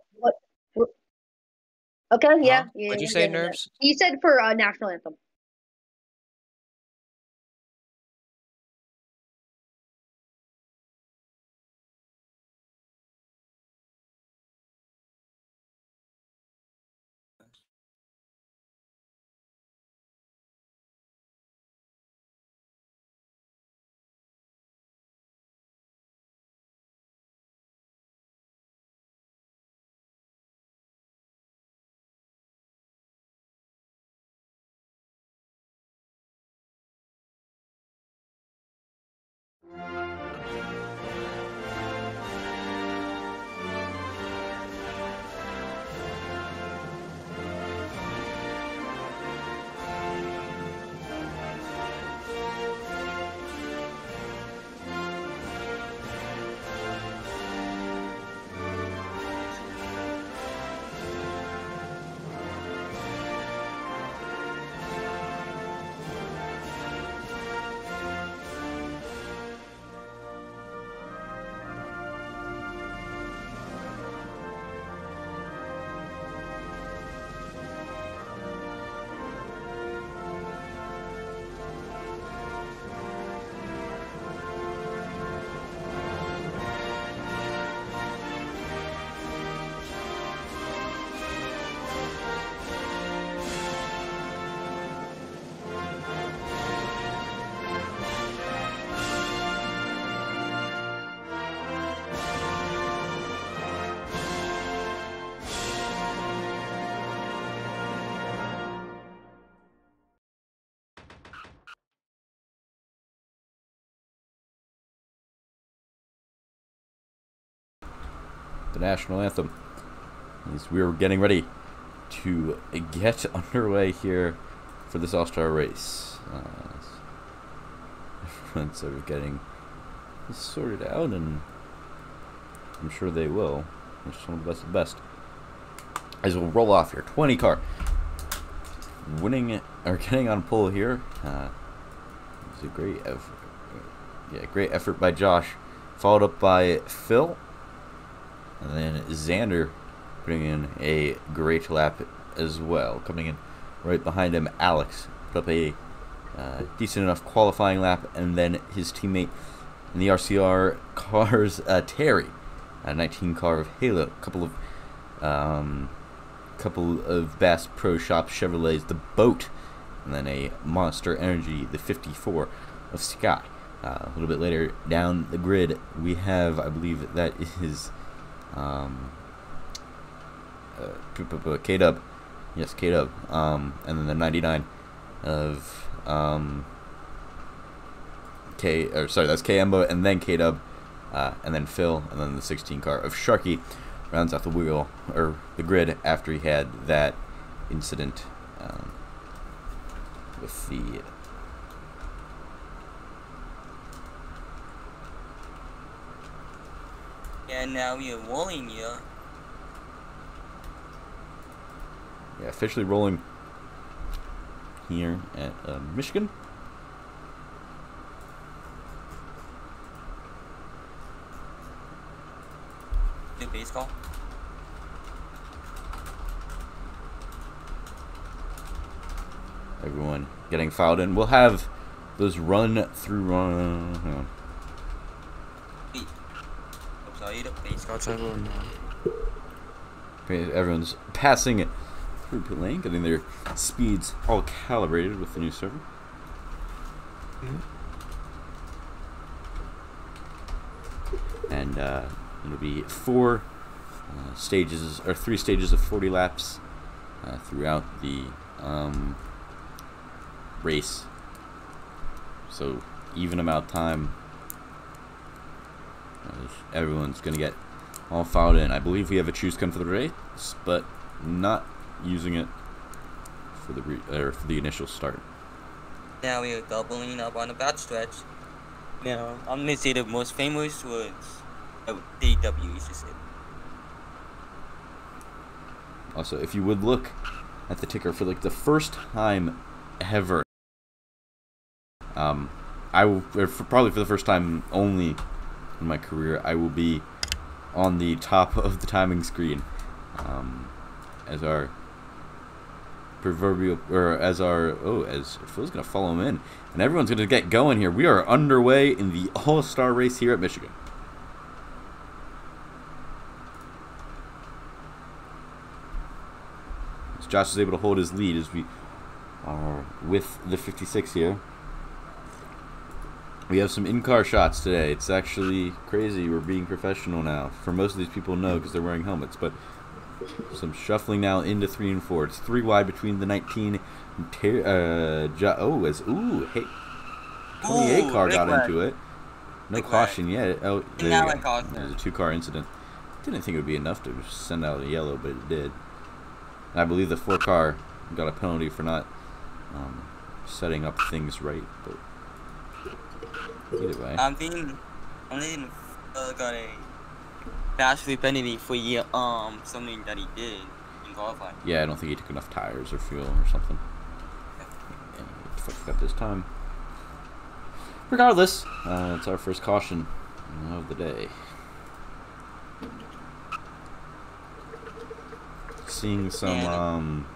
Okay, yeah. What'd you say, Nerves? You said for national anthem. the national anthem. As we're getting ready to get underway here for this All-Star race. Everyone's sort of getting sorted out, and I'm sure they will. It's some of the best of the best. As we'll roll off here, 20 car winning or getting on pole here. It's a great effort. Yeah, great effort by Josh, followed up by Phil, and then Xander putting in a great lap as well. Coming in right behind him, Alex put up a decent enough qualifying lap, and then his teammate in the RCR cars, Terry, a 19 car of Halo, couple of Bass Pro Shop Chevrolets, the Boat, and then a Monster Energy, the 54 of Sky. A little bit later down the grid, we have, I believe that is K-Dub. Yes, K-Dub. And then the 99 of that's K-Embo, and then K-Dub, and then Phil, and then the 16 car of Sharky rounds out the wheel, or the grid, after he had that incident with the and now we are rolling here. Yeah, officially rolling here at Michigan. New base call. Everyone getting filed in. We'll have those run. Hang on. Okay, everyone's passing it through pit lane, getting their speeds all calibrated with the new server. And it'll be 3 stages of 40 laps throughout the race. So even amount of time. Everyone's gonna get all filed in. I believe we have a choose gun for the race, but not using it for the initial start. Now we are doubling up on the backstretch. Now I'm gonna say the most famous words DW used to say. Also, if you would look at the ticker for like the first time ever, I will, probably for the first time only in my career, I will be on the top of the timing screen as our proverbial, or as Phil's gonna follow him in, and everyone's gonna get going here. We are underway in the All-Star race here at Michigan. As Josh is able to hold his lead as we are with the 56 here. We have some in-car shots today. It's actually crazy. We're being professional now. For most of these people, no, because they're wearing helmets. But some shuffling now into 3 and 4. It's 3 wide between the 19. 28 car got into it. No caution yet. Oh, there you go. There's a 2-car incident. Didn't think it would be enough to send out a yellow, but it did. And I believe the 4-car got a penalty for not setting up things right. But either way, I'm thinking got a vastly penalty for something that he did in qualifying. Yeah, I don't think he took enough tires or fuel or something. And he fucked up this time. Regardless, it's our first caution of the day. Seeing some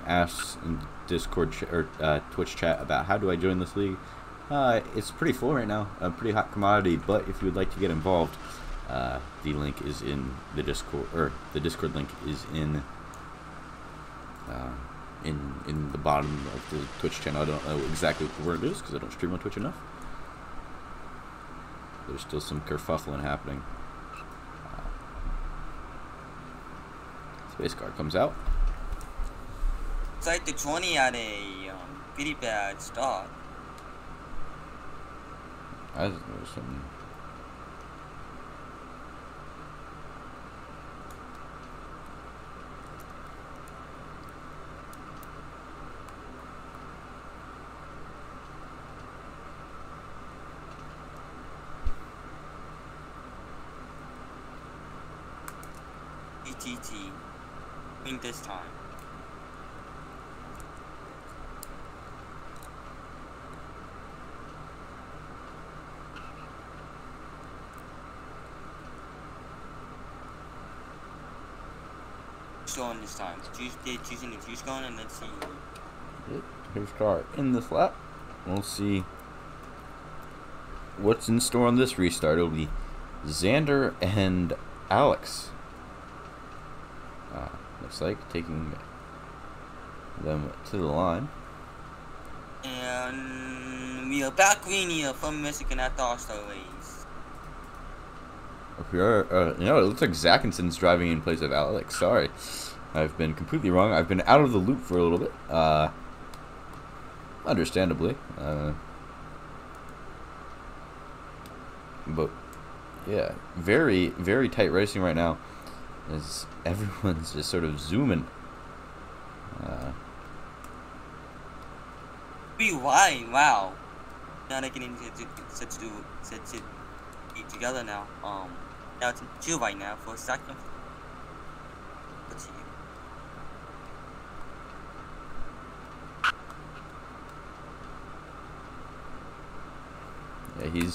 asks in Discord or Twitch chat about how do I join this league. It's pretty full right now, a pretty hot commodity, but if you would like to get involved, the link is in the Discord, or the Discord link is in the bottom of the Twitch channel. I don't know exactly where it is because I don't stream on Twitch enough. There's still some kerfuffling happening. Space car comes out. It's like the 20 had a pretty bad start. I just noticed something. TT. I think this time. Going this time. Choosing the juice going, and let's see. Yep, here's car in this lap. We'll see what's in store on this restart. It'll be Xander and Alex. Looks like taking them to the line. And we are back from Michigan at the All-Star Race. Up here, you know, it looks like Zackinson's driving in place of Alex. Sorry, I've been completely wrong. I've been out of the loop for a little bit. Understandably. But yeah, very, very tight racing right now, as everyone's just sort of zooming. Be wide, wow. Now they getting such to be together now. Now it's 2 right now for a second. Let's see. Yeah,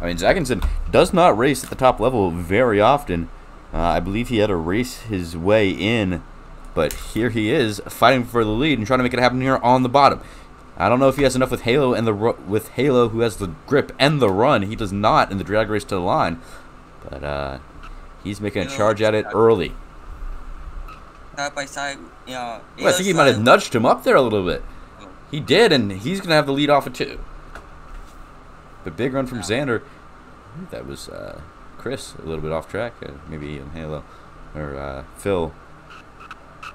I mean, Zackinson does not race at the top level very often. I believe he had to race his way in, but here he is fighting for the lead and trying to make it happen here on the bottom. I don't know if he has enough with Halo with Halo, who has the grip and the run. He does not in the drag race to the line, but he's making a charge at it early. Side by side, you know. Well, I think he might have nudged him up there a little bit. He did, and he's gonna have the lead off of 2. But big run from Xander. I think that was Chris a little bit off track. Maybe Halo or Phil.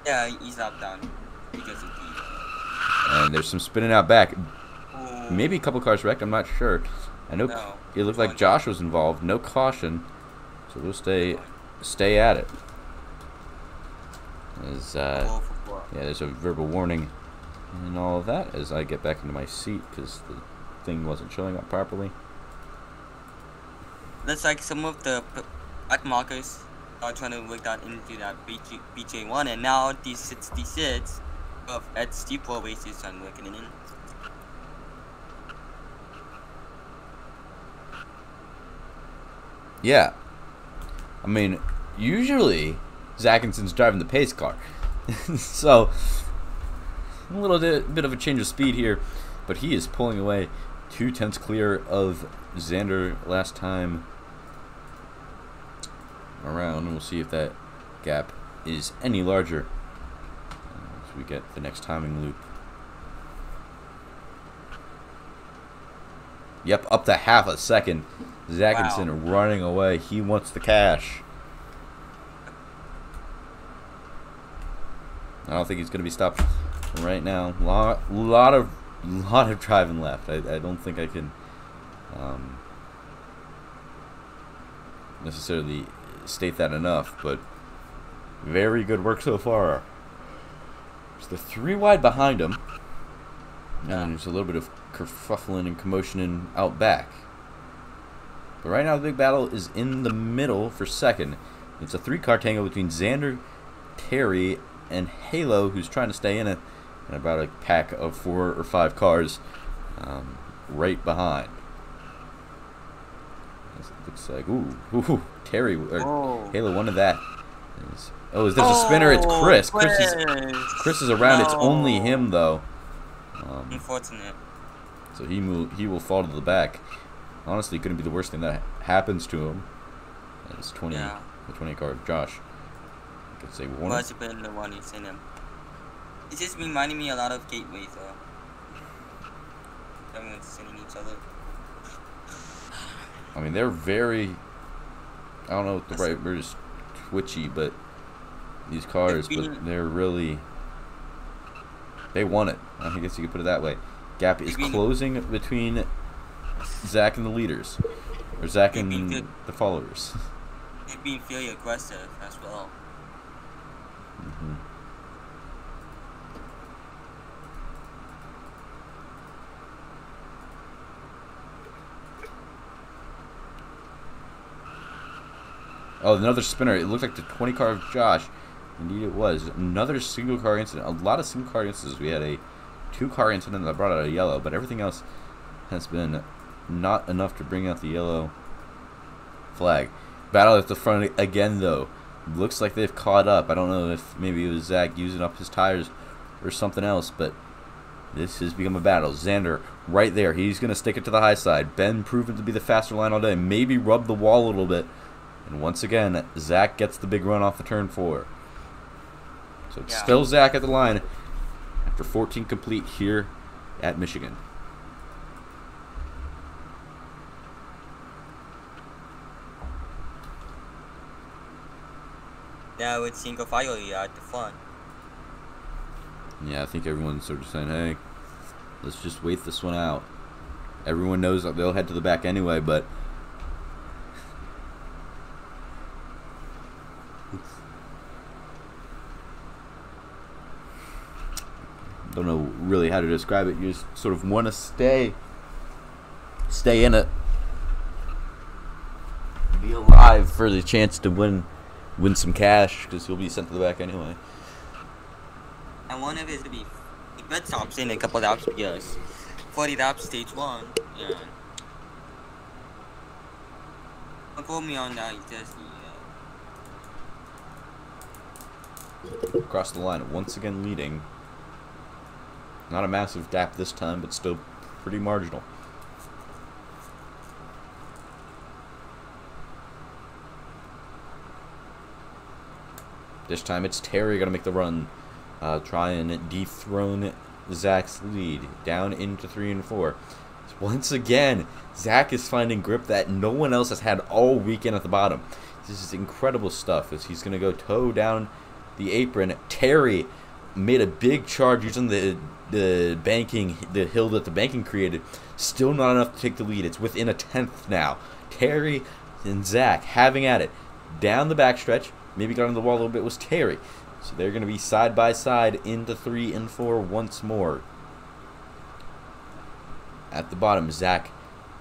Yeah, he's up down because of and there's some spinning out back. Maybe a couple cars wrecked. I'm not sure. I know it looked like Josh was involved. No caution, so we'll stay at it. As yeah, there's a verbal warning and all of that as I get back into my seat because the thing wasn't showing up properly. Looks like some of the black markers are trying to work that into that BJ1, and now these 66 at Steeple races are working in. Yeah, I mean, usually Zackinson's driving the pace car, so a little bit of a change of speed here, but he is pulling away 2/10 clear of Xander last time around, and we'll see if that gap is any larger as we get the next timing loop. Yep, up to half a second. Zackinson running away. He wants the cash. I don't think he's going to be stopped right now. Lot of driving left. I don't think I can necessarily state that enough, but very good work so far. There's the 3 wide behind him, and there's a little bit of kerfuffling and commotion out back. But right now the big battle is in the middle for second. It's a 3-car tango between Xander, Terry, and Halo, who's trying to stay in it, and about a pack of 4 or 5 cars right behind. It looks like, ooh, Terry, or Halo wanted that. There's a spinner, it's Chris. Chris is around, it's only him, though. Unfortunate. So he will fall to the back. Honestly, couldn't be the worst thing that happens to him. It's the 28 car Josh. I could say Warner. Must have been the one who's in him. It's just reminding me a lot of gateways, though. Everyone's sending each other. I mean, they're very, I don't know what the right word is, twitchy, but these cars, but they're really, they want it. I guess you could put it that way. Gap is closing between Zach and the leaders, or Zach and the followers. They're being fairly aggressive as well. Oh, another spinner. It looked like the 20 car of Josh. Indeed it was. Another single car incident. A lot of single car incidents. We had a 2-car incident that brought out a yellow, but everything else has been not enough to bring out the yellow flag. Battle at the front again, though. Looks like they've caught up. I don't know if maybe it was Zach using up his tires or something else, but this has become a battle. Xander right there. He's going to stick it to the high side. Ben proven to be the faster line all day. Maybe rub the wall a little bit. And once again, Zach gets the big run off the turn 4. So it's still Zach at the line after 14 complete here at Michigan. Now it's single file at the front. Yeah, I think everyone's sort of saying, hey, let's just wait this one out. Everyone knows that they'll head to the back anyway, but don't know really how to describe it. You just sort of want to stay in it, be alive for the chance to win some cash, because he'll be sent to the back anyway. And one of it is to be good stops in a couple laps, because 40 laps stage 1, and don't quote me on that. Just across the line, once again leading. Not a massive gap this time, but still pretty marginal. This time it's Terry going to make the run. Try and dethrone Zach's lead down into 3 and 4. Once again, Zach is finding grip that no one else has had all weekend at the bottom. This is incredible stuff as he's going to go toe down the apron. Terry made a big charge using the hill that the banking created. Still not enough to take the lead. It's within a 10th now. Terry and Zach having at it. Down the backstretch, maybe got on the wall a little bit, was Terry. So they're going to be side by side into 3 and 4 once more. At the bottom, Zach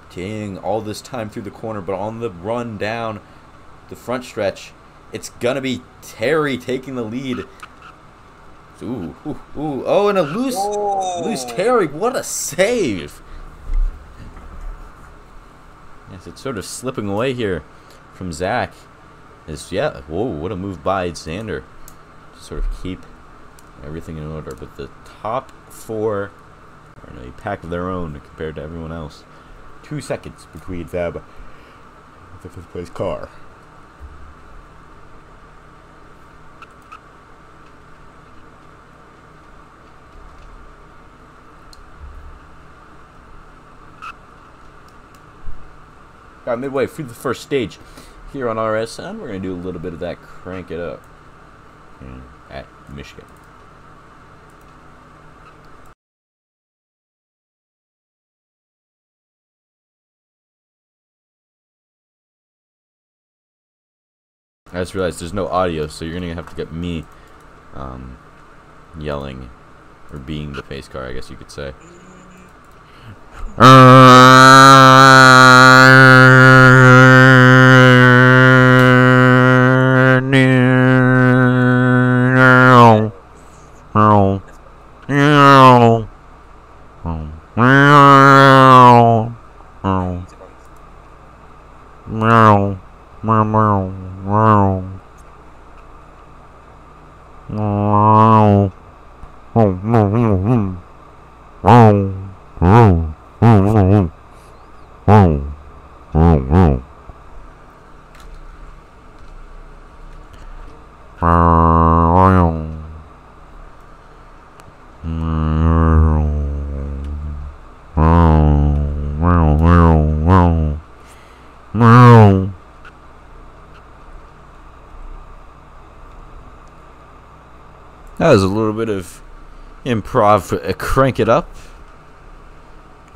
taking all this time through the corner, but on the run down the front stretch, it's going to be Terry taking the lead. Ooh, ooh, ooh. Oh, and a loose Terry. What a save. Yes, it's sort of slipping away here from Zach. Yeah, whoa, what a move by Xander to sort of keep everything in order. But the top 4 are in a pack of their own compared to everyone else. 2 seconds between them and the 5th place car. Got midway through the first stage here on RS, and we're going to do a little bit of that crank it up at Michigan. I just realized there's no audio, so you're going to have to get me yelling, or being the pace car, I guess you could say. That was a little bit of improv, crank it up.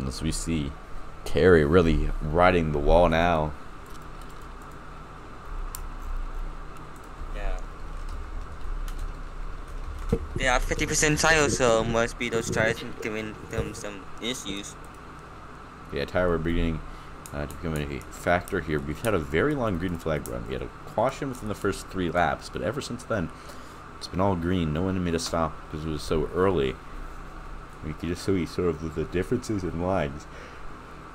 As we see Terry really riding the wall now. Yeah. They have 50% tires, so must be those tires giving them some issues. Yeah, tire wear beginning to become a factor here. We've had a very long green flag run. We had a caution within the first 3 laps, but ever since then, it's been all green. No one made a stop because it was so early. We could just see sort of the differences in lines.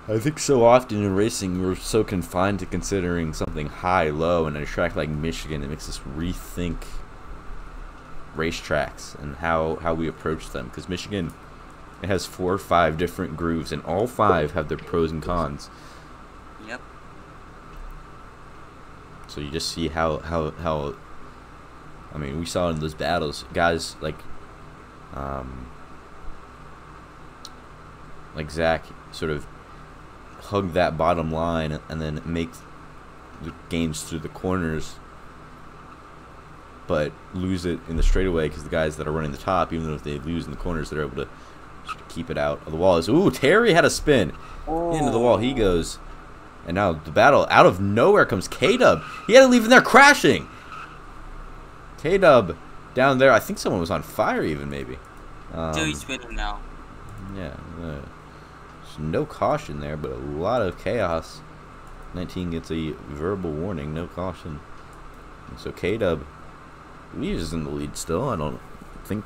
I think so often in racing, we're so confined to considering something high, low, and a track like Michigan, it makes us rethink racetracks and how we approach them. Because Michigan, it has 4 or 5 different grooves, and all 5 have their pros and cons. Yep. So you just see how I mean, we saw in those battles, guys like Zach sort of hug that bottom line and then make the gains through the corners, but lose it in the straightaway because the guys that are running the top, even though if they lose in the corners, they're able to keep it out of the walls. Ooh, Terry had a spin. Into the wall he goes. And now the battle, out of nowhere comes K-Dub. He had to leave in there crashing. K-Dub down there. I think someone was on fire even, maybe. Joey's spinning now. Yeah. There's no caution there, but a lot of chaos. 19 gets a verbal warning, no caution. And so K-Dub, he is in the lead still. I don't think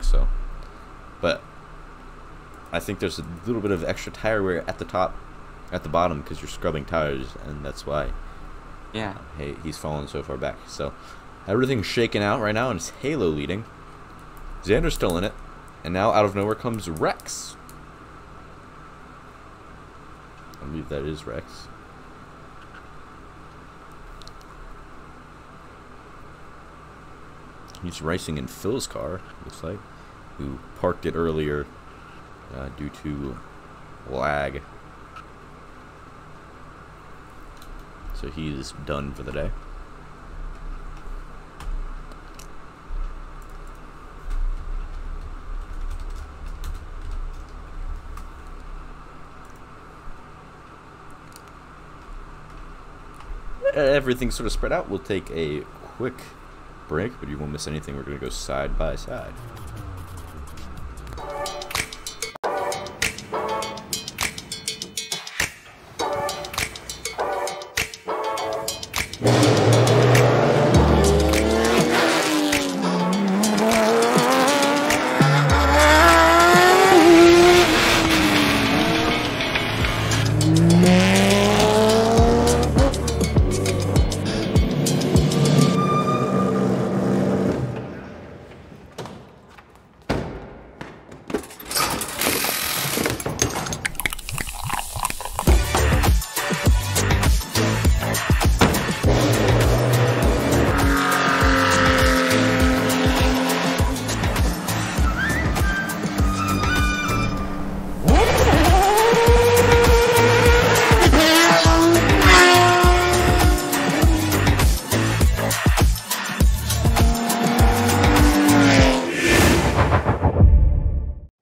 so. But I think there's a little bit of extra tire wear at the bottom because you're scrubbing tires, and that's why. Yeah. Hey, he's fallen so far back. So everything's shaken out right now, and it's Halo leading. Xander's still in it, and now out of nowhere comes Rex. I believe that is Rex. He's racing in Phil's car, looks like, who parked it earlier due to lag. So he's done for the day. Everything's sort of spread out. We'll take a quick break, but you won't miss anything. We're going to go side by side.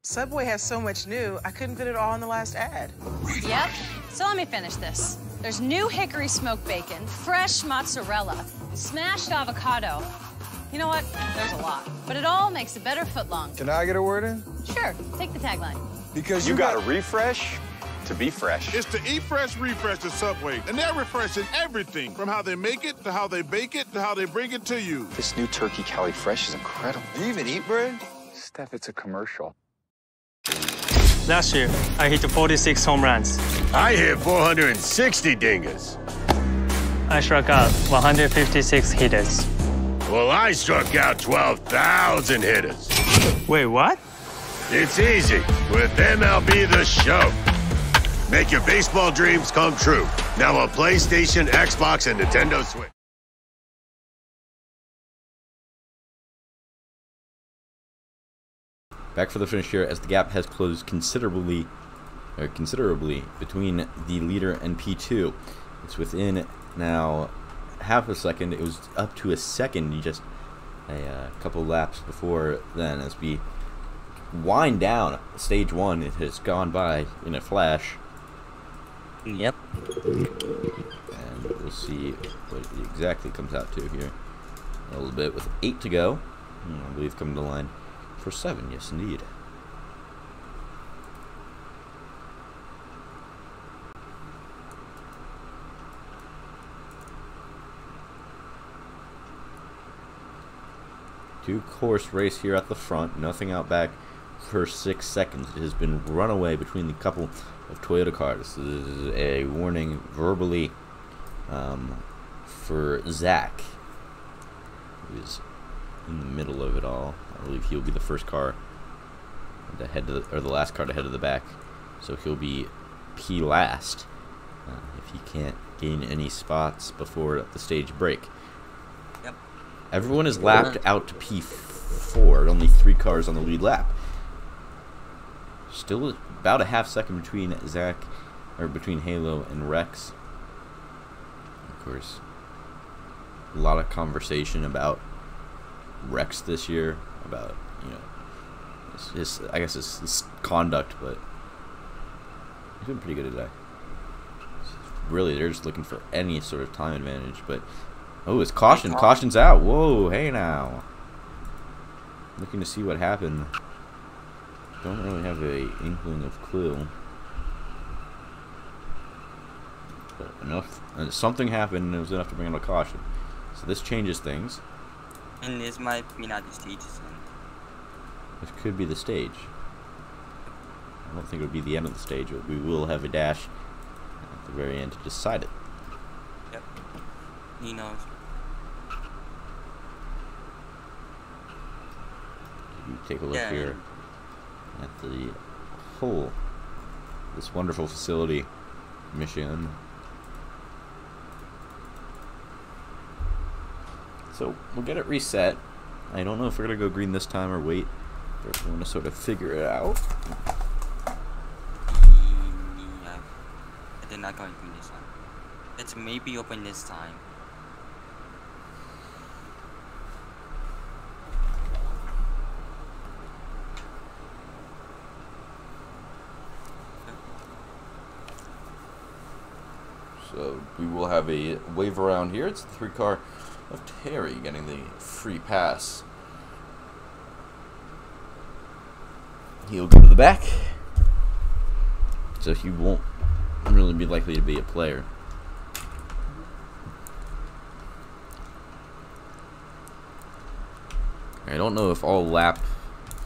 Subway has so much new, I couldn't fit it all in the last ad. Yep. So let me finish this. There's new hickory smoked bacon, fresh mozzarella, smashed avocado. You know what? There's a lot. But it all makes a better footlong. Can I get a word in? Sure. Take the tagline. Because you got to refresh to be fresh. It's the Eat Fresh Refresh at Subway, and they're refreshing everything from how they make it to how they bake it to how they bring it to you. This new turkey Cali Fresh is incredible. Do you even eat bread? Steph, it's a commercial. Last year, I hit 46 home runs. I hit 460 dingers. I struck out 156 hitters. Well, I struck out 12,000 hitters. Wait, what? It's easy with MLB The Show. Make your baseball dreams come true. Now on PlayStation, Xbox, and Nintendo Switch. Back for the finish here as the gap has closed considerably between the leader and P2. It's within now half a second. It was up to a second just a couple laps before then. As we wind down stage one, it has gone by in a flash. Yep. And we'll see what it exactly comes out to here. A little bit with 8 to go. I believe coming to line for 7, yes indeed. two-course race here at the front. Nothing out back for 6 seconds. It has been run away between the couple of Toyota cars. This is a warning verbally for Zach, who is in the middle of it all. I believe he'll be the first car to head to the last car to head to the back, so he'll be P last if he can't gain any spots before the stage break. Yep. Everyone is lapped out to P4. Only 3 cars on the lead lap. Still about a half second between between Halo and Rex. Of course, a lot of conversation about Rex this year, about, you know, his conduct, but he's doing pretty good today. Really, they're just looking for any sort of time advantage. But oh, it's caution. Caution's out. Whoa, hey now. Looking to see what happened. Don't really have a inkling of clue. But enough. Something happened and it was enough to bring out a caution. So this changes things. And this might be not the stage. This could be the stage. I don't think it would be the end of the stage, but we will have a dash at the very end to decide it. Yep. He knows. You take a look here at the whole, this wonderful facility, Michigan. So we'll get it reset. I don't know if we're gonna go green this time or wait. Or if we want to sort of figure it out. Yeah, they're not going green this time. Let's maybe open this time. So we will have a wave around here. It's the 3 car of Terry getting the free pass. He'll go to the back, so he won't really be likely to be a player. I don't know if all loss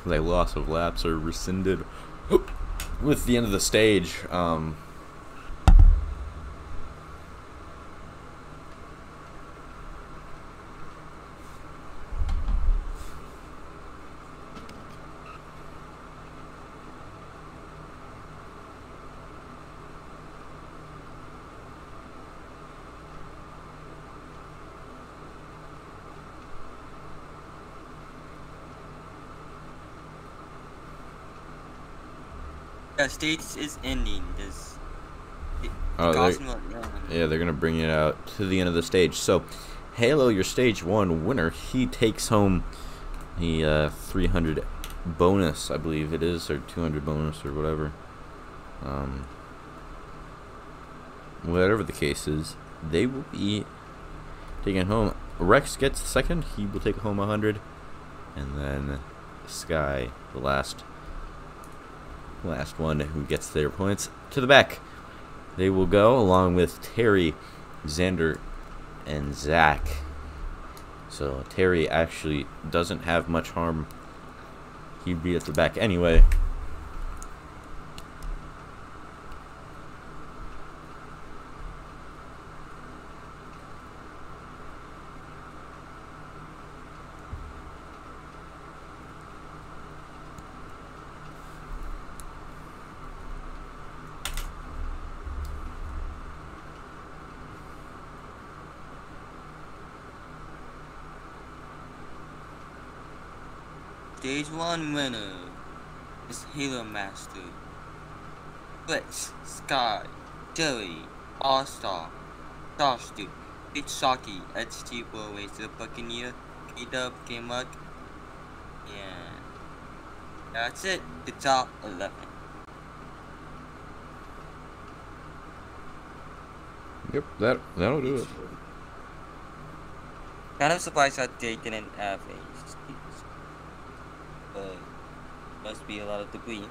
of laps are rescinded with the end of the stage. The stage is ending. Yeah, they're gonna bring it out to the end of the stage. So, Halo, your stage 1 winner, he takes home the 300 bonus, I believe it is, or 200 bonus, or whatever. Whatever the case is, they will be taking home. Rex gets second; he will take home 100, and then Sky, the last one who gets their points, to the back. They will go along with Terry, Xander, and Zach. So Terry actually doesn't have much harm. He'd be at the back anyway. Stage 1 winner is Halo Master. Blitz, Sky, Jerry, All-Star, Starstu, Big Shocky, HT Race to the Buccaneer, K-Dub, K-Mug, and that's it, the top 11. Yep, that'll do it. Kind of surprised that they didn't have a must be a lot of debris.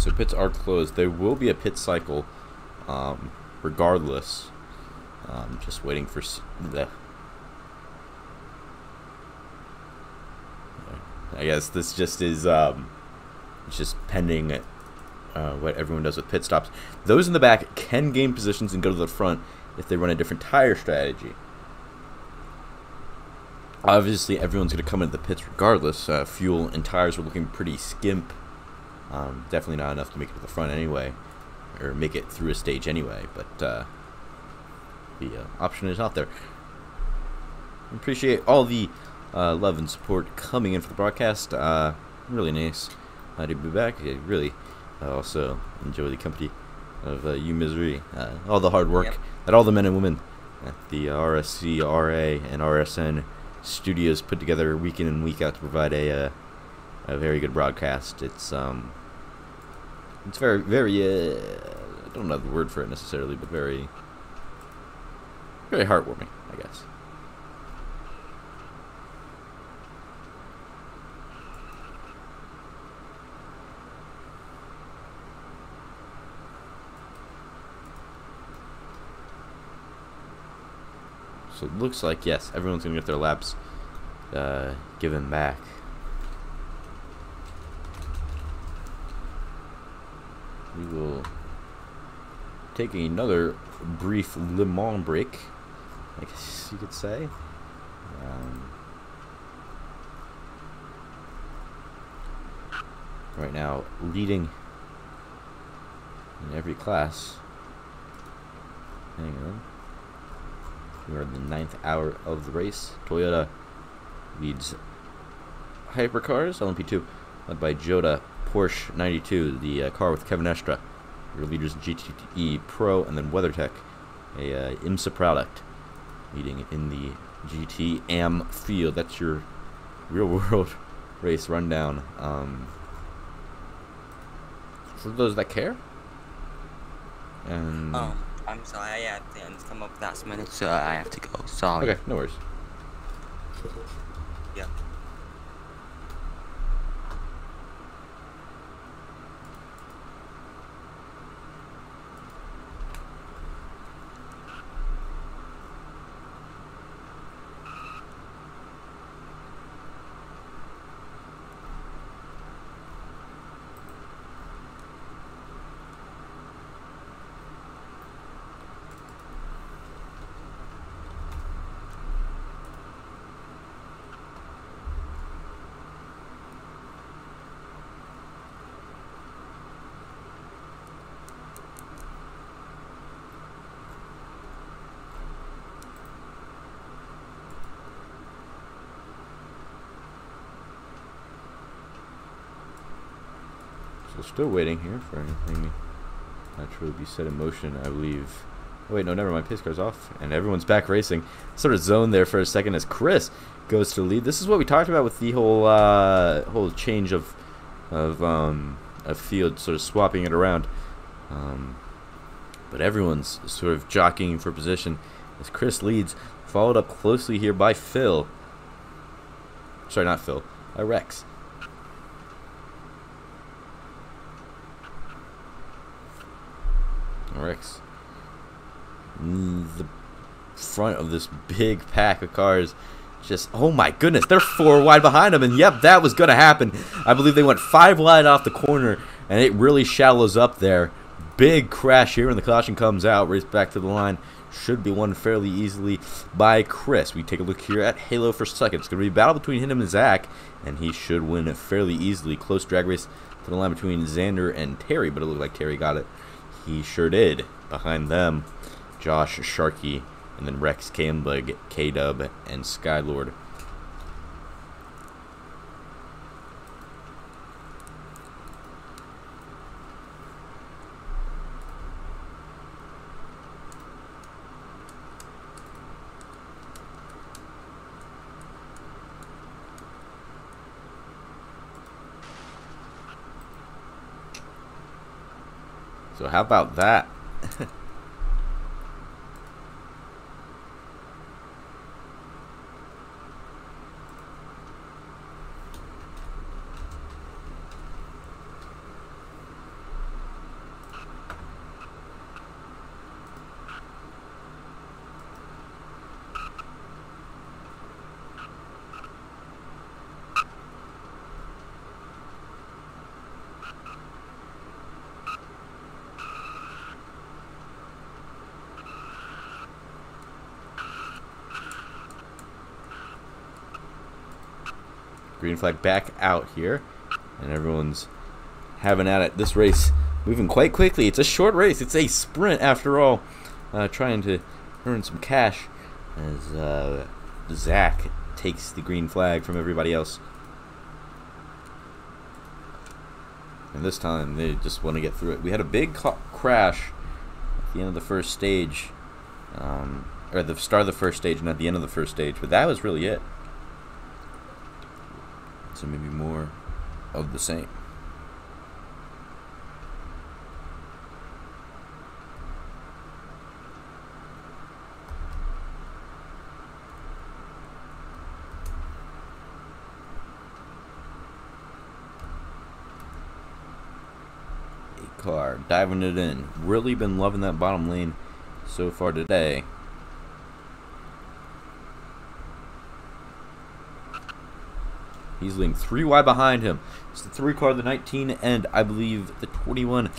so pits are closed. There will be a pit cycle, regardless. Just waiting for the. I guess this just is it's just pending what everyone does with pit stops. Those in the back can gain positions and go to the front if they run a different tire strategy. Obviously, everyone's going to come into the pits regardless. Fuel and tires are looking pretty skimp. Definitely not enough to make it to the front anyway, or make it through a stage anyway. But the option is out there. Appreciate all the love and support coming in for the broadcast. Really nice to be back. I really also enjoy the company of you, Misery. All the hard work that all the men and women at the RSCRA and RSN studios put together week in and week out to provide a very good broadcast. It's very I don't know the word for it necessarily, but very heartwarming, I guess. So it looks like, yes, everyone's going to get their laps given back. We will take another brief Le Mans break, I guess you could say. Right now, leading in every class. Hang on. We are in the 9th hour of the race. Toyota leads Hypercars, LMP2, led by Jota. Porsche 92, the car with Kevin Estra. Your leaders in GTE Pro, and then WeatherTech, a IMSA product, leading in the GT Am field. That's your real-world race rundown. For those that care. And I'm sorry, I had things come up last minute, so I have to go. Sorry. Okay, no worries. Yeah. So still waiting here for anything to truly be set in motion, I believe. Oh, wait, no, never mind. Pace car's off, and everyone's back racing. Sort of zoned there for a second as Chris goes to lead. This is what we talked about with the whole change of field, sort of swapping it around. But everyone's sort of jockeying for position as Chris leads, followed up closely here by Phil. Sorry, not Phil. Rex. Rex. The front of this big pack of cars. Just, oh my goodness, they're 4 wide behind them, and yep, that was going to happen. I believe they went 5 wide off the corner, and it really shallows up there. Big crash here, and the caution comes out. Race back to the line. Should be won fairly easily by Chris. We take a look here at Halo for second. It's going to be a battle between him and Zach, and he should win fairly easily. Close drag race to the line between Xander and Terry, but it looked like Terry got it. He sure did. Behind them, Josh, Sharky, and then Rex, Kambug, K-Dub, and Skylord. So how about that? green flag back out here, and everyone's having at it. This race moving quite quickly. It's a short race. It's a sprint after all. Trying to earn some cash as Zach takes the green flag from everybody else. And this time they just want to get through it. We had a big crash at the end of the first stage, or the start of the first stage and at the end of the first stage, but that was really it. So maybe more of the same. Car diving it in. Really been loving that bottom lane so far today. He's leading 3 wide behind him. It's the 3 car, the 19, and I believe the 21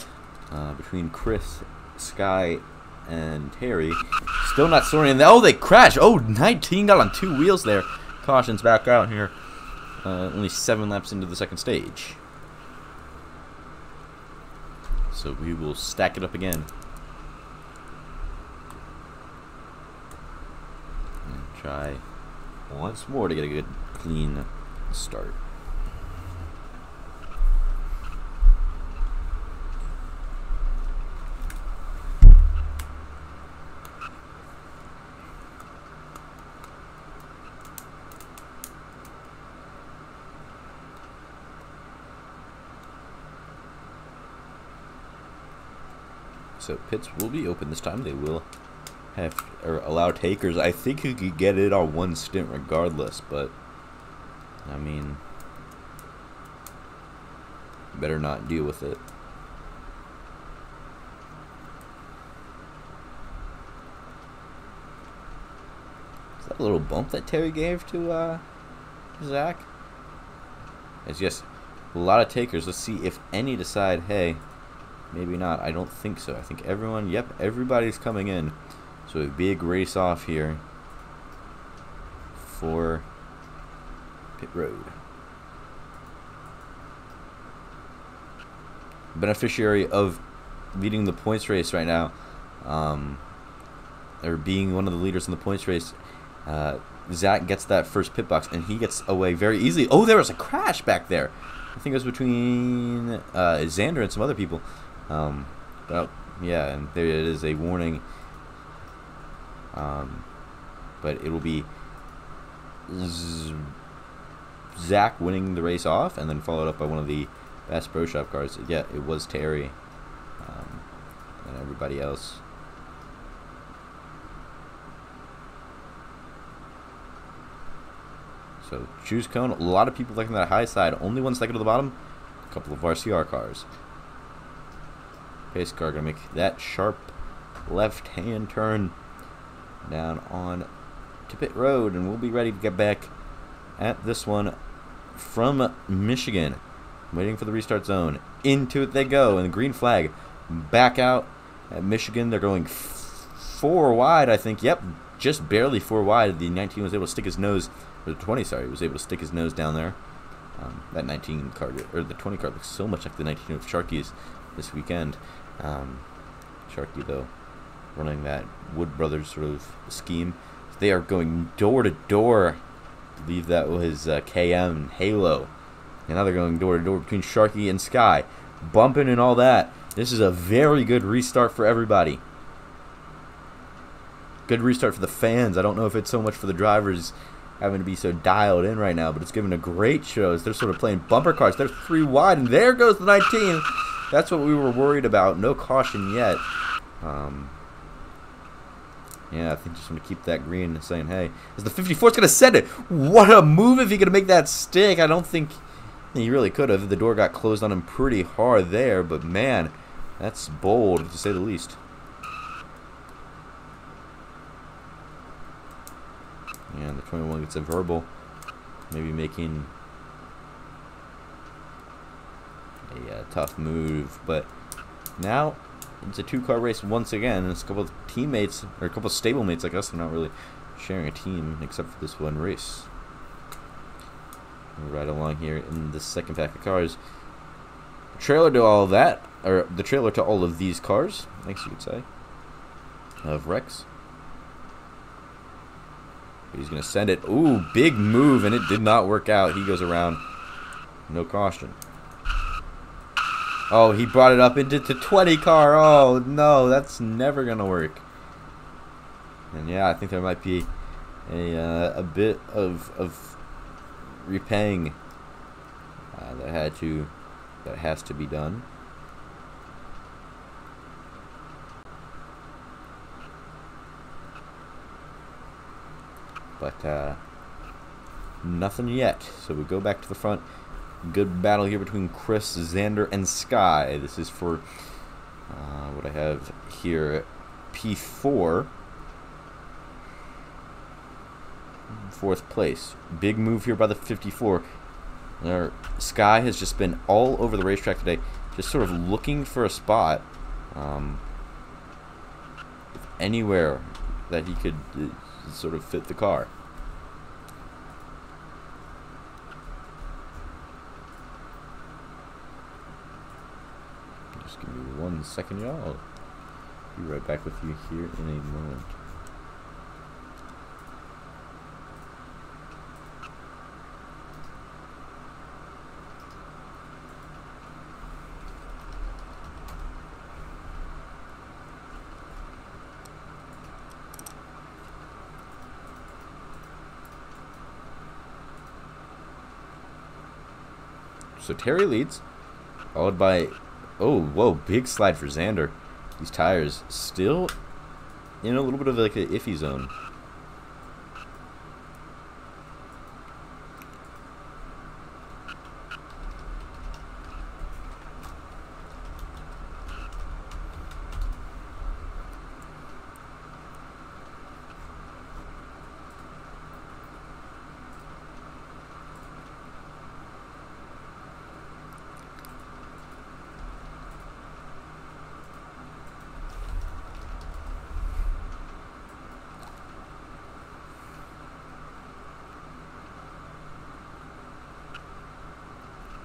between Chris, Sky, and Terry. Still not soaring. Oh, they crashed. Oh, 19 got on 2 wheels there. Caution's back out here. Only 7 laps into the second stage. So we will stack it up again. And try once more to get a good, clean start. So pits will be open this time. They will have or allow takers. I think you could get it on 1 stint regardless, but I mean, better not deal with it. Is that a little bump that Terry gave to Zach? It's just a lot of takers. Let's see if any decide, hey, maybe not. I don't think so. I think everyone, yep, everybody's coming in. So a big race off here for pit road. Beneficiary of leading the points race right now, or being one of the leaders in the points race, Zach gets that first pit box and he gets away very easily. Oh, there was a crash back there. I think it was between Xander and some other people. Well, yeah, and there it is, a warning. But it will be Zach winning the race off, and then followed up by one of the best Pro Shop cars. Yeah, it was Terry, and everybody else. So choose cone. A lot of people liking that high side. Only one second to the bottom. A couple of RSCRA cars. Pace car gonna make that sharp left-hand turn down on to pit road, and we'll be ready to get back at this one from Michigan. Waiting for the restart zone. Into it they go, and the green flag back out at Michigan. They're going 4 wide, I think. Yep, just barely 4 wide. The 19 was able to stick his nose, or the 20, sorry, was able to stick his nose down there. That 19 car, or the 20 car, looks so much like the 19 of Sharky's this weekend. Sharky, though, running that Wood Brothers sort of scheme. They are going door to door. I believe that was KM and Halo. And now they're going door to door between Sharky and Sky. Bumping and all that. This is a very good restart for everybody. Good restart for the fans. I don't know if it's so much for the drivers having to be so dialed in right now, but it's giving a great show as they're sort of playing bumper cars. They're 3 wide, and there goes the 19. That's what we were worried about. No caution yet. Yeah, I think just want to keep that green and saying, hey, is the 54's going to send it? What a move if he could make that stick. I don't think he really could have. The door got closed on him pretty hard there, but man, that's bold to say the least. And the 21 gets a verbal, maybe making a tough move, but now it's a 2-car race once again, and it's a couple of teammates, or a couple of stablemates like us. They're not really sharing a team except for this one race. Right along here in the second pack of cars. Trailer to all of that, or the trailer to all of these cars, I guess you could say, of Rex. He's going to send it. Ooh, big move, and it did not work out. He goes around. No caution. Oh, he brought it up into the 20 car. Oh, no, that's never going to work. And yeah, I think there might be a bit of repaying that has to be done. But nothing yet. So we go back to the front. Good battle here between Chris, Xander, and Sky. This is for what I have here, P4. 4th place. Big move here by the 54. Sky has just been all over the racetrack today, just sort of looking for a spot anywhere that he could sort of fit the car. Just give me 1 second, y'all. I'll be right back with you here in a moment. So Terry leads, followed by, oh, whoa, big slide for Xander. These tires still in a little bit of like an iffy zone.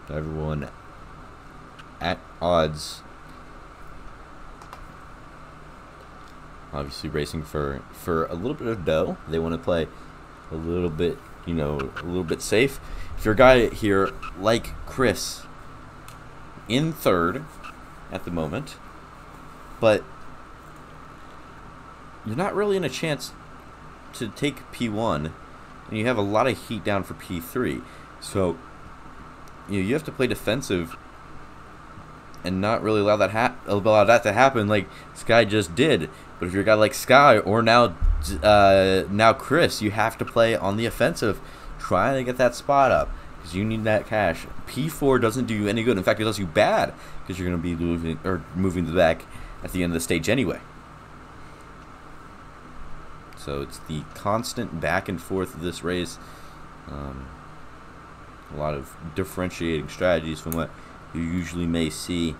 Everyone at odds. Obviously racing for a little bit of dough. They want to play a little bit, you know, a little bit safe. If you're a guy here like Chris in 3rd at the moment, but you're not really in a chance to take P1, and you have a lot of heat down for P3. So you have to play defensive and not really allow that to happen like Sky just did. But if you're a guy like Sky or now Chris, you have to play on the offensive, trying to get that spot up because you need that cash. P4 doesn't do you any good. In fact, it does you bad because you're going to be losing or moving the back at the end of the stage anyway. So it's the constant back and forth of this race. A lot of differentiating strategies from what you usually may see.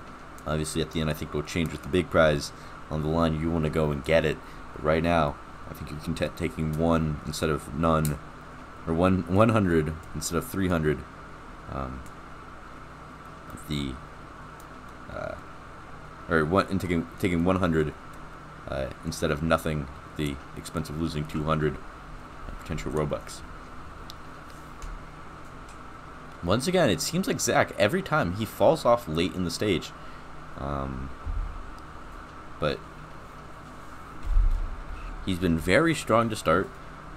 Obviously, at the end, I think it'll change with the big prize on the line. You want to go and get it. But right now, I think you're content taking 1 instead of none, or 100 instead of 300. Taking 100 instead of nothing. The expense of losing 200 potential Robux. Once again, it seems like Zach, every time he falls off late in the stage. But he's been very strong to start,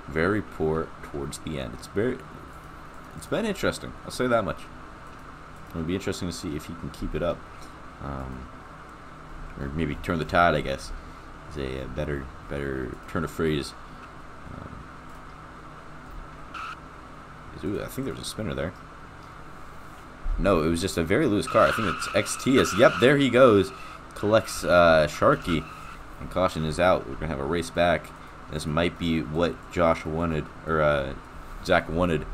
very poor towards the end. It's been interesting, I'll say that much. It'll be interesting to see if he can keep it up. Or maybe turn the tide, I guess, is a better turn of phrase. Ooh, I think there's a spinner there. No, it was just a very loose car. I think it's XTS. Yep, there he goes. Collects Sharky. And caution is out. We're going to have a race back. This might be what Josh wanted, or Zach wanted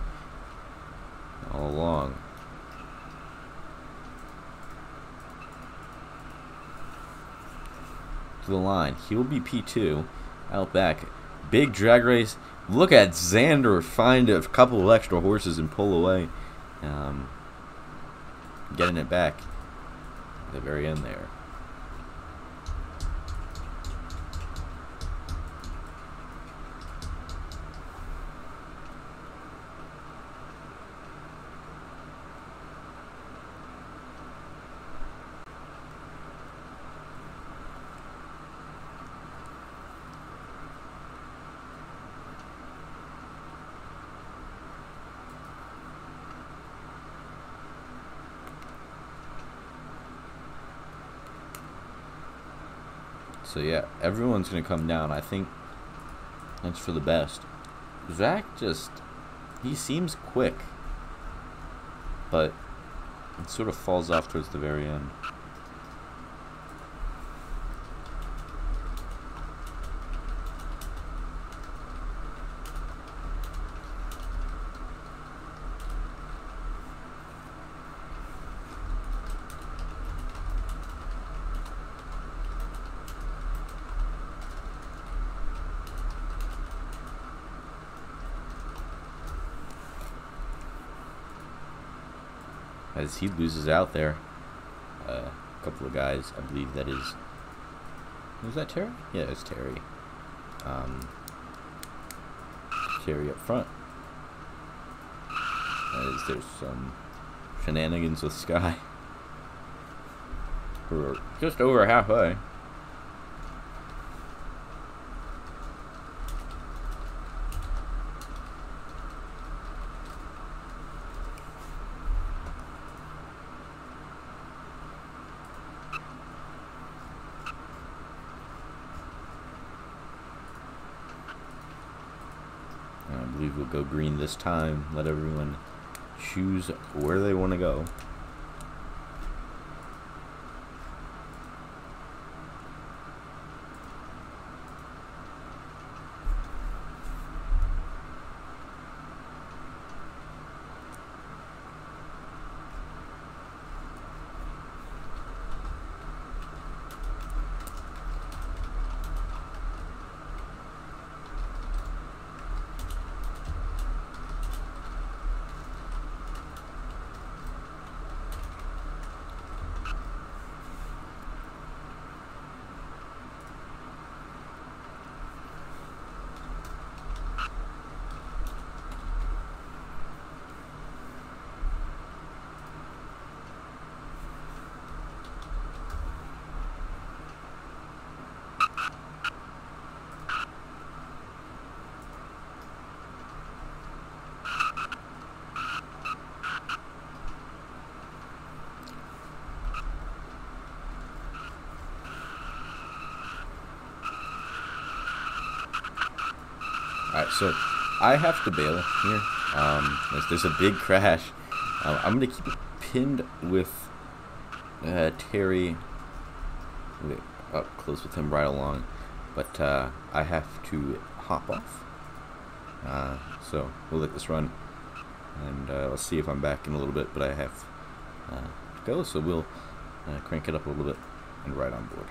all along. To the line. He'll be P2. Out back. Big drag race. Look at Xander find a couple of extra horses and pull away. getting it back at the very end there. So yeah, everyone's gonna come down. I think that's for the best. Zach he seems quick, but it sort of falls off towards the very end. As he loses out there, a couple of guys, I believe that is, was that Terry? Yeah, it's Terry. Terry up front. As there's some shenanigans with Sky. We're just over halfway. I believe we'll go green this time. Let everyone choose where they want to go. Alright, so I have to bail here. There's a big crash. I'm going to keep it pinned with Terry up close with him right along. But I have to hop off. So we'll let this run. And let's see if I'm back in a little bit. But I have to go, so we'll crank it up a little bit and right on board.